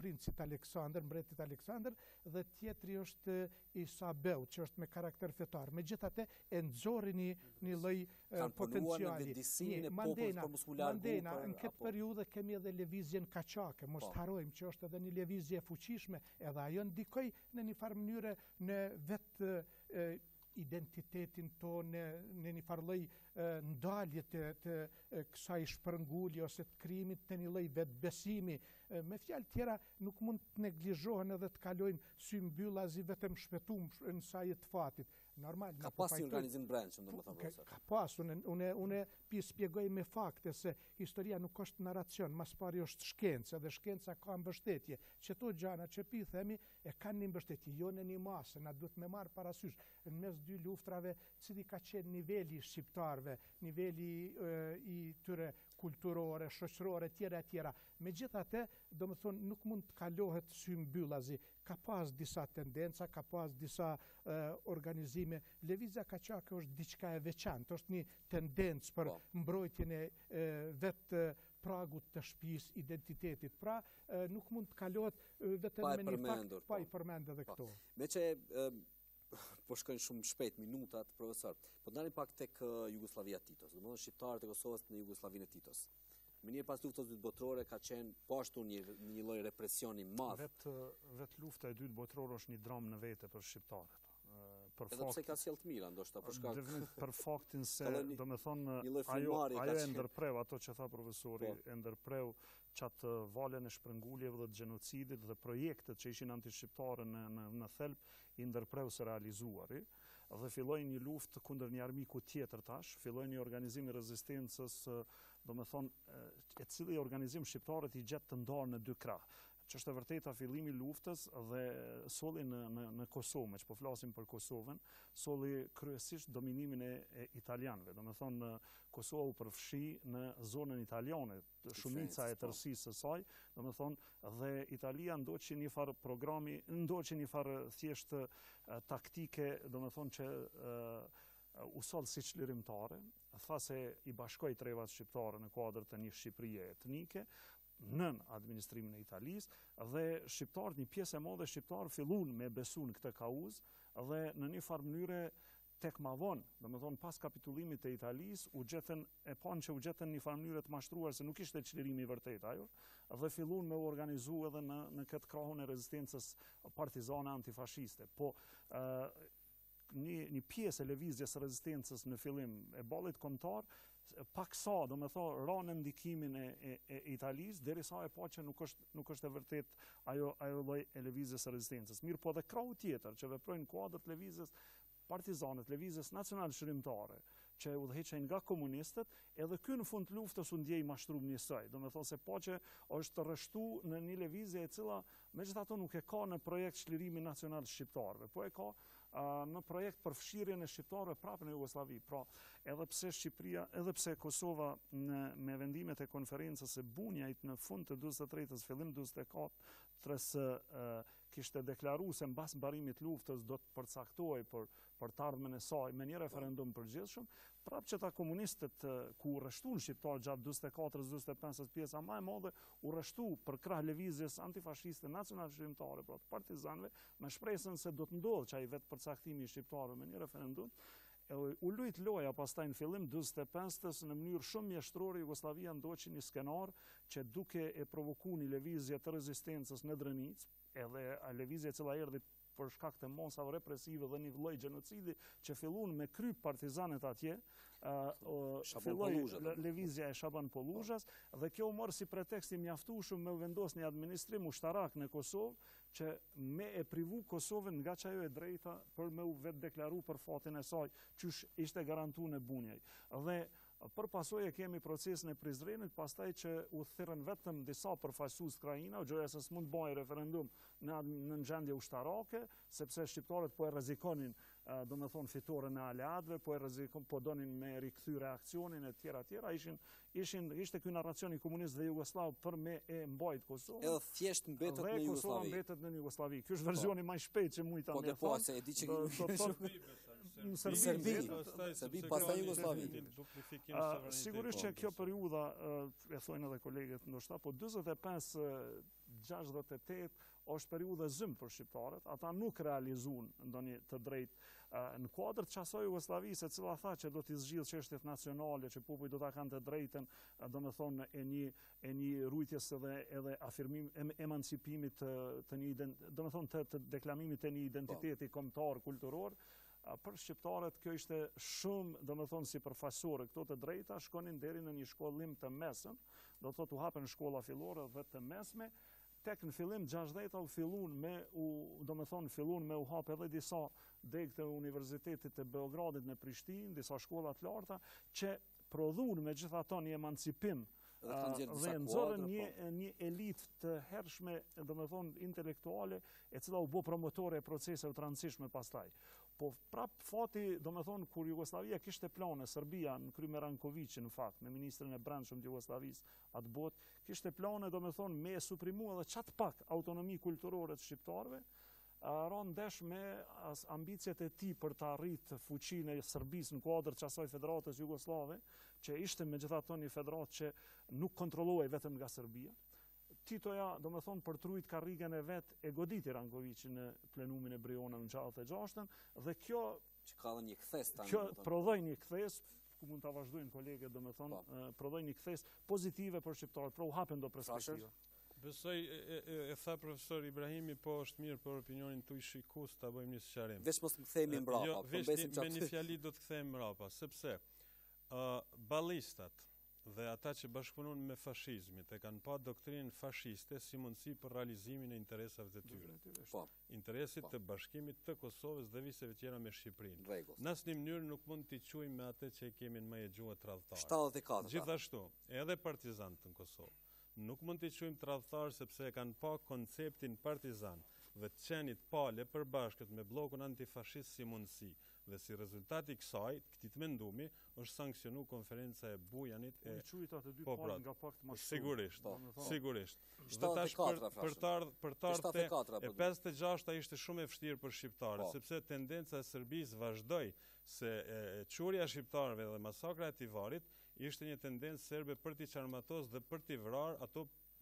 princit Aleksandr, mbretit Aleksandr, dhe tjetri është Isabeu, që është me karakter fetar. Megjithatë e nxorri një lloj potenciali. Mandena, në këtë periudhë kemi edhe lëvizjen kaçake, mos harrojmë që është edhe një lëvizje e fuqishme, edhe ajo ndikoi në një farë mënyrë në vetë identitetin tonë, në një farë lloj ndalje të kësaj shpërngulje ose të krimit të një lloj vetbesimi. Me fjalë tjera, nuk mund të neglizhohen edhe të kalojnë sy mbyllazi vetëm shpëtum në sajë të fatit. Normal. Ka pas një organizim brendshëm, domethënë profesor. Ka pas, unë shpjegoj me fakte se historia nuk është narracion, mas pari është shkencë, dhe shkenca ka mbështetje. Që to gjana që themi e kanë një mbështetje, jo në një masë, na duhet me marrë parasysh në mes dy luftrave, cili ka qenë niveli shqiptarve, niveli i tyre kulturore, shoqërore, tjera. Megjithatë, domethënë nuk mund të kalohet sy mbyllazi. Ka pas disa tendenca, ka pas disa organizime. Lëvizja kaçake është diçka e veçantë, është një tendencë për mbrojtjen e vetë pragut të shtëpisë, identitetit. Pra, nuk mund të kalohet vetëm me një fakt, pa i përmend edhe këto. Me që po shkojnë shumë shpejt minutat, profesor, po ndalim pak tek Jugoslavia Titos, domethënë shqiptarët e Kosovës në Jugosllavinë e Titos. Me një pas luftës dytë botërore ka qenë po ashtu një lloj represioni madh. Vetë lufta e dytë botërore është një dramë në vete për shqiptarët. Edhe pse ka sjellë të mira, ndoshta për shkak për faktin se domethënë ajo e ndërpreu ato që tha profesori, e ndërpreu çatë valën e shpërngulljeve dhe të gjenocidit dhe projektet që ishin antishqiptare në thelb i ndërpreu së realizuari dhe filloi një luftë kundër një armiku tjetër tash, filloi një organizim i rezistencës, domethënë e cili organizim shqiptarët i gjetë të ndarë në dy krah. Që është e vërteta fillimi luftës dhe solli në Kosovë, që po flasim për Kosovën, solli kryesisht dominimin e italianëve. Domethënë Kosova u përfshi në zonën italiane, shumica e tërësisë së saj, domethënë dhe Italia ndoqi një farë programi, ndoqi një farë thjesht taktike, domethënë që u soll si çlirimtare, tha se i bashkoi trevat shqiptare në kuadër të një Shqipërie etnike, nën administrimin e Italisë dhe shqiptarët, një pjesë e madhe shqiptarë fillun me besu në këtë kauzë dhe në një farë mënyre tek ma vonë, domethënë pas kapitullimit të Italisë, e panë që u gjetën një farë mënyre të mashtruar se nuk ishte çlirimi i vërtet ajo, dhe fillun me u organizu edhe në këtë krahun e rezistencës partizane antifashiste. Po një pjesë e lëvizjes së rezistencës në fillim e ballit kombëtar paksa, domethënë ra në ndikimin e Italisë, derisa e pa që nuk është e vërtet ajo lloj e lëvizjes së rezistencës. Mirë, po dhe krahu tjetër që veprojnë kuadër të lëvizjes partizane, lëvizjes nacional shërimtare, që udhëheqen nga komunistët, edhe ky në fund të luftës u ndjej mashtrum njësoj. Domethënë se pa që është rreshtuar në një lëvizje e cila megjithatë nuk e ka në projekt çlirimi nacional shqiptarëve, po e ka në projekt për fshirjen e shqiptarëve prapë në Jugosllavi. Pra, edhe pse Kosova me vendimet e konferencës së Bunjajt në fund të 43-s, fillim 44-s kishte deklaruar se mbas mbarimit të luftës do të përcaktohej për të ardhmen e saj me një referendum përgjithshëm, prapë që ta komunistët ku rreshtuan shqiptarë gjatë 44-45-s, pjesa më e madhe u rreshtu për krah lëvizjes antifashiste nacional shqiptare, pra të partizanëve, me shpresën se do të ndodhë që ai vetë përcaktimi i shqiptarëve me një referendum. U lujt loja pastaj në fillim 45-s në mënyrë shumë mjeshtrore Jugoslavia ndoqi një skenar që duke e provokuar një lëvizje të rezistencës në Drenicë, edhe lëvizje e cila erdhi për shkak të mosave represive dhe një lloj gjenocidi që filluan me kryp partizanët atje, filloi lëvizja e Shaban Polluzhas dhe kjo u mor si pretekst i mjaftueshëm me u vendos një administrim ushtarak në Kosovë që me e privu Kosovën nga çajo e drejta për me u vetë deklaru për fatin e saj, qysh ishte garantuar në Bunjaj. Dhe për pasojë kemi procesin e Prizrenit, pastaj që u thirrën vetëm disa përfaqësues krajina, gjëja se s'mund të bëjë referendum në gjendje ushtarake, sepse shqiptarët po e rrezikonin, domethënë fitoren e aleatëve, po donin me rikthy reakcionin e tjera, ishte ky narracion i komunist dhe jugoslav për me e mbajt Kosovën. Edhe thjesht mbetet në Jugosllavi. Dhe Kosova mbetet në Jugosllavi. Ky është versioni më i shpejtë që mujta më thonë. Po, se e di që në Serbi, pastaj Jugosllavi. Sigurisht që kjo periudha, e thojnë edhe kolegët ndoshta, po 45-68 është periudha zymë për shqiptarët, ata nuk realizuan ndonjë të drejtë në kuadër të çasoj Jugosllavisë, e cila tha që do t'i zgjidhë çështjet nacionale, që popujt do ta kanë të drejtën, domethënë e një rujtjes edhe afirmim emancipimit të një domethënë të deklamimit të një identiteti kombëtar kulturor. Për shqiptarët kjo ishte shumë, domethënë si përfaqësore, këto të drejta shkonin deri në një shkollim të mesëm, do të thotë u hapen shkolla fillore dhe të mesme. Tek në fillim 60-ta u fillun me u hap edhe disa degë të Universitetit të Beogradit në Prishtinë, disa shkolla të larta që prodhuan megjithatë një emancipim dhe nxorën një elitë të hershme, domethënë intelektuale, e cila u bë promotore e proceseve të rëndësishme pastaj. Po prap fati, do me thonë, kur Jugoslavia kishte plane, Serbia në kry me Rankovićin, në fakt, me ministrin e brendshëm të Jugoslavisë atë botë, kishte plane, do me thonë, me suprimu edhe qatë pak autonomi kulturore të shqiptarëve, ron ndesh me ambicjet e tij për të arritë fuqinë e Serbisë në kuadër të asaj federatës jugoslave, që ishte megjithatë një federatë që nuk kontrollohej vetëm nga Serbia. Titoja, do me thonë, për trujt karrigen e vetë e goditi Rankovićin në plenumin e Brionën në 66-ën, dhe kjo... Që ka dhe një kthes tani. Kjo prodhoj një kthes, ku mund të vazhdojnë kolegët, do me thonë, prodhoj një kthes pozitive për shqiptarët, pra u hapen do perspektiva. Besoj, e tha profesor Ibrahimi, po është mirë për opinionin të i shikus të bëjmë një sqarim. Veç mos të kthejmë mbrapa. Jo, veç me një fjali do të kthejmë mbrapa, sepse ballistat dhe ata që bashkëpunon me fashizmit e kanë pa doktrinën fashiste si mundësi për realizimin e interesave të tyre. Interesit të bashkimit të Kosovës dhe viseve tjera me Shqipërinë. Në asnjë mënyrë nuk mund t'i quajmë me atë që kemi në më e gjuhët tradhtar. 74. Gjithashtu, edhe partizanët në Kosovë nuk mund t'i quajmë tradhtar sepse e kanë pa konceptin partizan dhe të qenit pale përbashkët me blokun antifashist si mundësi. Dhe si rezultat i kësaj, këtij mendumi, është sanksionu konferenca e Bujanit e sigurisht. Dhe tash për të ardhur e 56-a ishte shumë e vështirë për shqiptarët, sepse tendenca e Serbisë vazhdoi se çurja e shqiptarëve dhe masakra e Tivarit ishte një tendencë serbe për t'i qarmatos dhe për t'i vrarë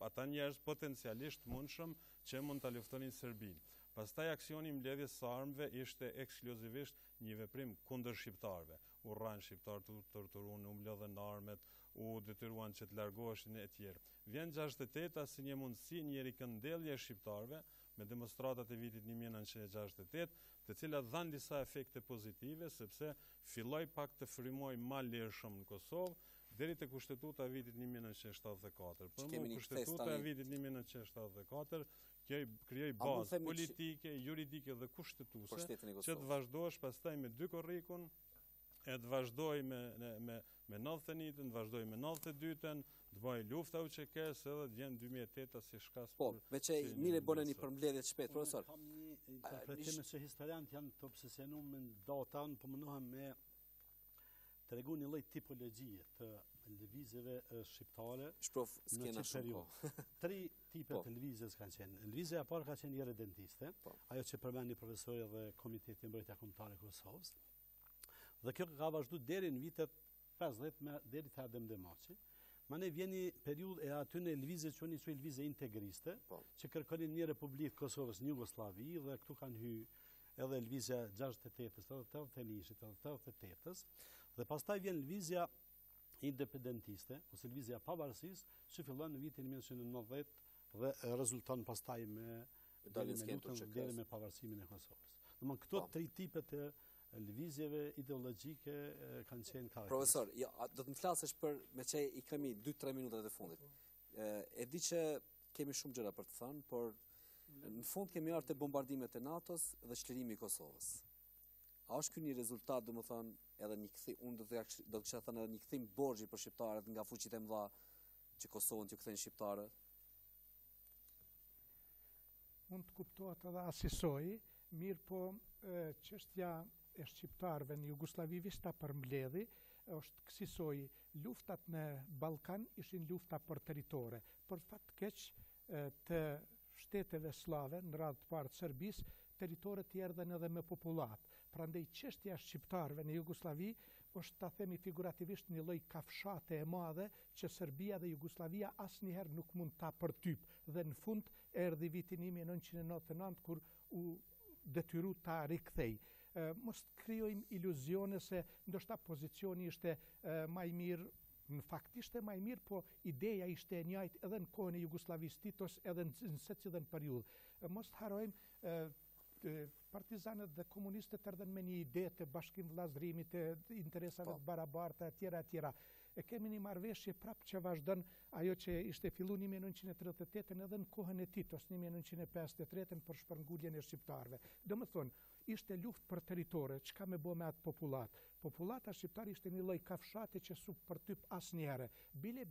ata njerëz potencialisht mundshëm që mund ta luftonin Serbinë. Pastaj aksioni i mbledhjes së armëve ishte ekskluzivisht një veprim kundër shqiptarëve. U rranë shqiptarët, u torturuan, u mblodhen armët, u detyruan që të largoheshin e tjerë. Vjen 68-a si një mundësi, një rikëndellje e shqiptarëve me demonstratat e vitit 1968, të cilat dhanë disa efekte pozitive, sepse filloi pak të frymoj ma lirshëm në Kosovë, deri te kushtetuta e vitit 1974. Për mua kushtetuta e vitit 1974 krijoi bazë politike, juridike dhe kushtetuse që të vazhdohesh pastaj me dy korrikun, e të vazhdoj me 91-ën, të vazhdoj me 92-ën, të bëj lufta UÇK-s edhe të vjen 2008-a si shkas. Po, me që mire bëne një përmbledhje të shpejtë, profesor. Kam një interpretim se historianët janë të obsesionuar me datën, po mundohem me të regu një lloj tipologjie të lëvizjeve shqiptare në këtë periudhë. 3 tipe të lëvizjes kanë qenë. Lëvizja e parë ka qenë irredentiste, ajo që përmendi profesori dhe Komiteti i Mbrojtjes Kombëtare të Kosovës. Dhe kjo ka vazhduar deri në vitet 50 deri te Adem Demaçi. Mane vjen një periudhë e aty në lëvizje që një lëvizje integriste, që kërkonin një Republikë Kosovës në Jugosllavi dhe këtu kanë hyrë edhe lëvizja 68-s, 81-s, 88-s, dhe pastaj vjen lëvizja independentiste, ose lëvizja pavarësisë, që fillon në vitin 1990 dhe rezulton pastaj me deri me pavarësimin e Kosovës. Domethënë këto 3 tipe të lëvizjeve ideologjike kanë qenë karakteristike. Profesor, do të më flasësh për me që i kemi 2-3 minutat e fundit. E di që kemi shumë gjëra për të thënë, por në fund kemi ardhur te bombardimet e NATO-s dhe çlirimi i Kosovës. A është ky një rezultat, domethënë, edhe një kthim, unë do të kisha thënë edhe një kthim borxhi për shqiptarët nga fuqitë e mëdha që Kosovën t'ju kthejnë shqiptarët? Mund të kuptohet edhe asisoj, mirë po çështja e shqiptarëve në Jugosllavi vishta përmbledhi, është kësisoj luftat në Ballkan ishin lufta për territore. Për fat keq të shteteve slave në radhë të parë të Serbisë, territore të erdhen edhe me popullat. Prandaj çështja e shqiptarëve në Jugosllavi është, ta themi figurativisht, një lloj kafshate e madhe që Serbia dhe Jugosllavia asnjëherë nuk mund ta përtyp. Dhe në fund erdhi viti 1999 kur u detyru ta rikthej. Mos krijojmë iluzione se ndoshta pozicioni ishte më i mirë. Në fakt ishte më i mirë, po ideja ishte e njëjtë edhe në kohën e Jugosllavisë Titos, edhe në secilën periudhë. Mos të harrojmë, partizanët dhe komunistët erdhen me një ide të bashkimvllazërimit, të interesave të barabarta, etj. E kemi një marrëveshje prapë që vazhdon ajo që ishte filluar në 1938 edhe në kohën e Titos, 1953 për shpërnguljen e shqiptarëve. Domethënë, ishte luftë për territore, çka me bë me atë popullat. Populata shqiptare ishte një lloj kafshate që su përtyp asnjëherë. Bile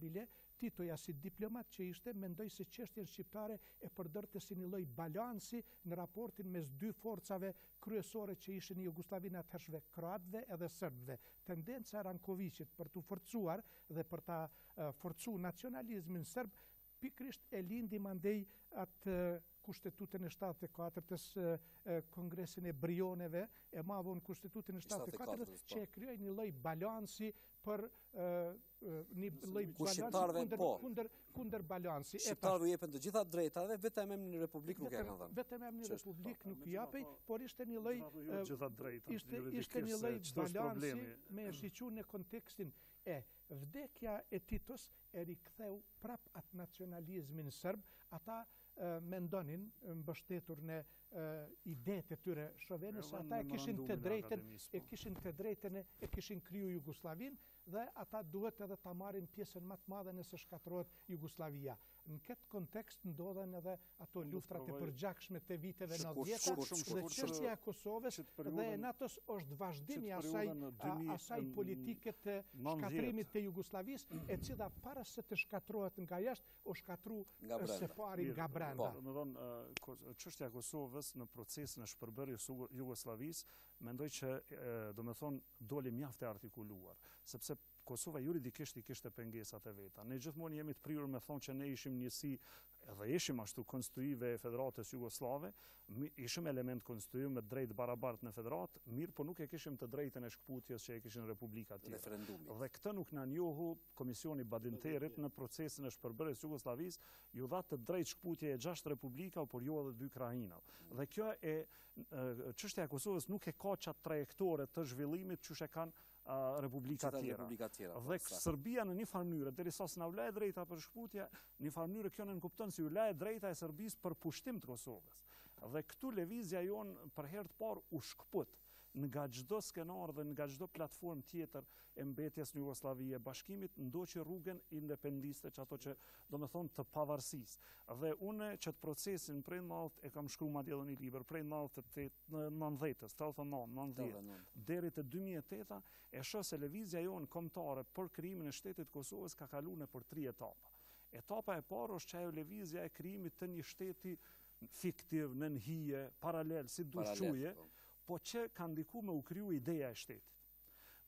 Titoja si diplomat që ishte, mendoj se çështjen shqiptare e përdorte si një lloj balansi në raportin mes dy forcave kryesore që ishin në Jugosllavinë atëhershme kroatëve edhe serbëve. Tendenca e Rankovićit për të forcuar dhe për ta forcuar nacionalizmin serb pikrisht e lindi mandej atë kushtetutën e 74-ës, kongresin e Brioneve, e madhun kushtetutën e 74-ës që e krijoi një lloj balansi për një lloj balansi kundër balansi. Shqiptarëve jepen të gjitha drejtave, vetëm në Republikë nuk ja kanë dhënë. Vetëm në Republikë nuk i japej, por ishte një lloj ishte një lloj balansi me shiqur në kontekstin e vdekja e Titos e riktheu prap atë nacionalizmin serb. Ata mendonin, mbështetur në idetë e tyre shovene, se ata e kishin të drejtën e kishin kriju Jugosllavinë dhe ata duhet edhe ta marrin pjesën më të madhe nëse shkatërrohet Jugosllavia. Në këtë kontekst ndodhen edhe ato luftrat e përgjakshme të viteve 90 dhe çështja e Kosovës dhe e NATO-s është vazhdimi asaj politike të shkatrimit të Jugosllavisë, e cila para se të shkatërrohet nga jashtë, u shkatru së pari nga brenda. Çështja e Kosovës në procesin e shpërbërjes Jugosllavisë, mendoj që doli mjaft e artikuluar, sepse Kosova juridikisht i kishte pengesat e veta. Ne gjithmonë jemi të prirur me thonë që ne ishim njësi dhe ishim ashtu konstituive e Federatës Jugoslave, ishim element konstituiv me drejt barabart në Federatë, mirë, po nuk e kishim të drejtën e shkputjes që e kishin republikat tjera. Dhe këtë nuk na njohu Komisioni Badinterit në procesin e shpërbërjes Jugosllavisë, ju dha të drejt shkputje e 6 republika, por jo edhe 2 krajina. Dhe kjo çështja e Kosovës nuk e ka çat trajektore të zhvillimit që e kanë republika tjera. Dhe Serbia në një farë mënyrë, derisa s'na u laje drejta për shkputje, në një farë mënyrë kjo në kupton si u laje drejta e Serbisë për pushtim të Kosovës. Dhe këtu lëvizja jonë për herë të parë u shkput nga çdo skenar dhe nga çdo platformë tjetër e mbetjes në Jugosllavi e bashkimit, ndoqi rrugën independiste, që ato që domethënë të pavarësisë. Dhe unë që të procesin prej 90 e kam shkruar madje edhe një libër prej 90-s, 90 deri te 2008 e shoh se lëvizja jonë kombëtare për krijimin e shtetit Kosovës ka kaluar për 3 etapa. Etapa e parë është ajo lëvizja e krijimit të një shteti fiktiv, në hije, paralel, si dush quaje, po që ka ndikuar me u kriju ideja e shtetit.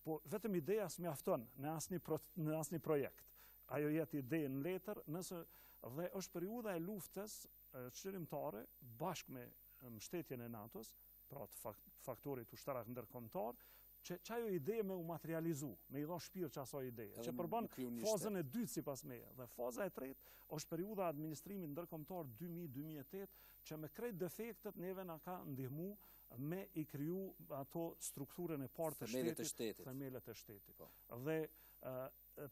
Po vetëm ideja s'mjafton në asnjë projekt. Ajo jetë ide në letër, dhe është periudha e luftës çlirimtare bashkë me mbështetjen e NATO-s, pra të faktorit ushtarak ndërkombëtar, që ajo ide me u materializu, me i dha shpirt asaj ideje, që përbën fazën e dytë sipas meje. Dhe faza e tretë është periudha e administrimit ndërkombëtar 2000-2008, që me krejt defektet neve na ka ndihmu me i kriju ato strukturën e parë të shtetit, themelet e shtetit. Dhe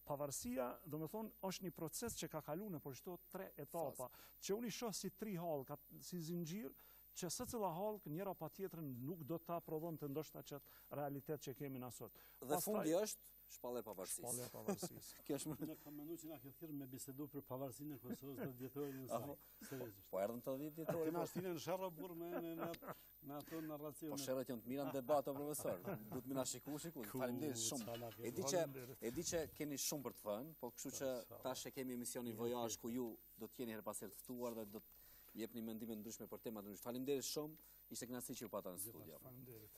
pavarësia, domethënë, është një proces që ka kaluar në përshto 3 etapa, që unë i shoh si 3 hallka, si zinxhir, që secila hallkë njëra pa tjetrën nuk do ta prodhonte ndoshta çet realitet që kemi na sot. Dhe fundi është shpallja e pavarësisë. Shpallja e pavarësisë. Ne kam menduar që na ke thirrur me bisedu për pavarësinë e Kosovës të vjetorin e saj. Seriozisht. Po erdhën të vjetorë. Kena shtinë në sherrë burr me ato narracione. Po sherrat janë të mira në debat o profesor. Duhet më na shikuar. Faleminderit shumë. E di që keni shumë për të thënë, po kështu që tash e kemi emisionin VOYAGE ku ju do të jeni her pas herë të ftuar dhe do jepni mendime ndryshme për tema të ndryshme. Faleminderit shumë. Ishte kënaqësi që ju pata në studio.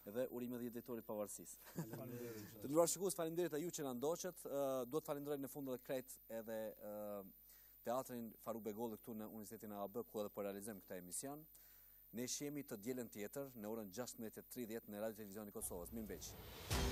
Edhe urime dhe jetëtorit pavarësisë. Të nderuar shikues, faleminderit ju që na ndoqët. Duhet falenderoj në fund edhe krejt edhe teatrin Faruk Begolli këtu në Universitetin e AB, ku edhe po realizojmë këtë emision. Ne shihemi të dielën tjetër në orën 16:30 në Radio Televizion e Kosovës. Mirëmbëngjes.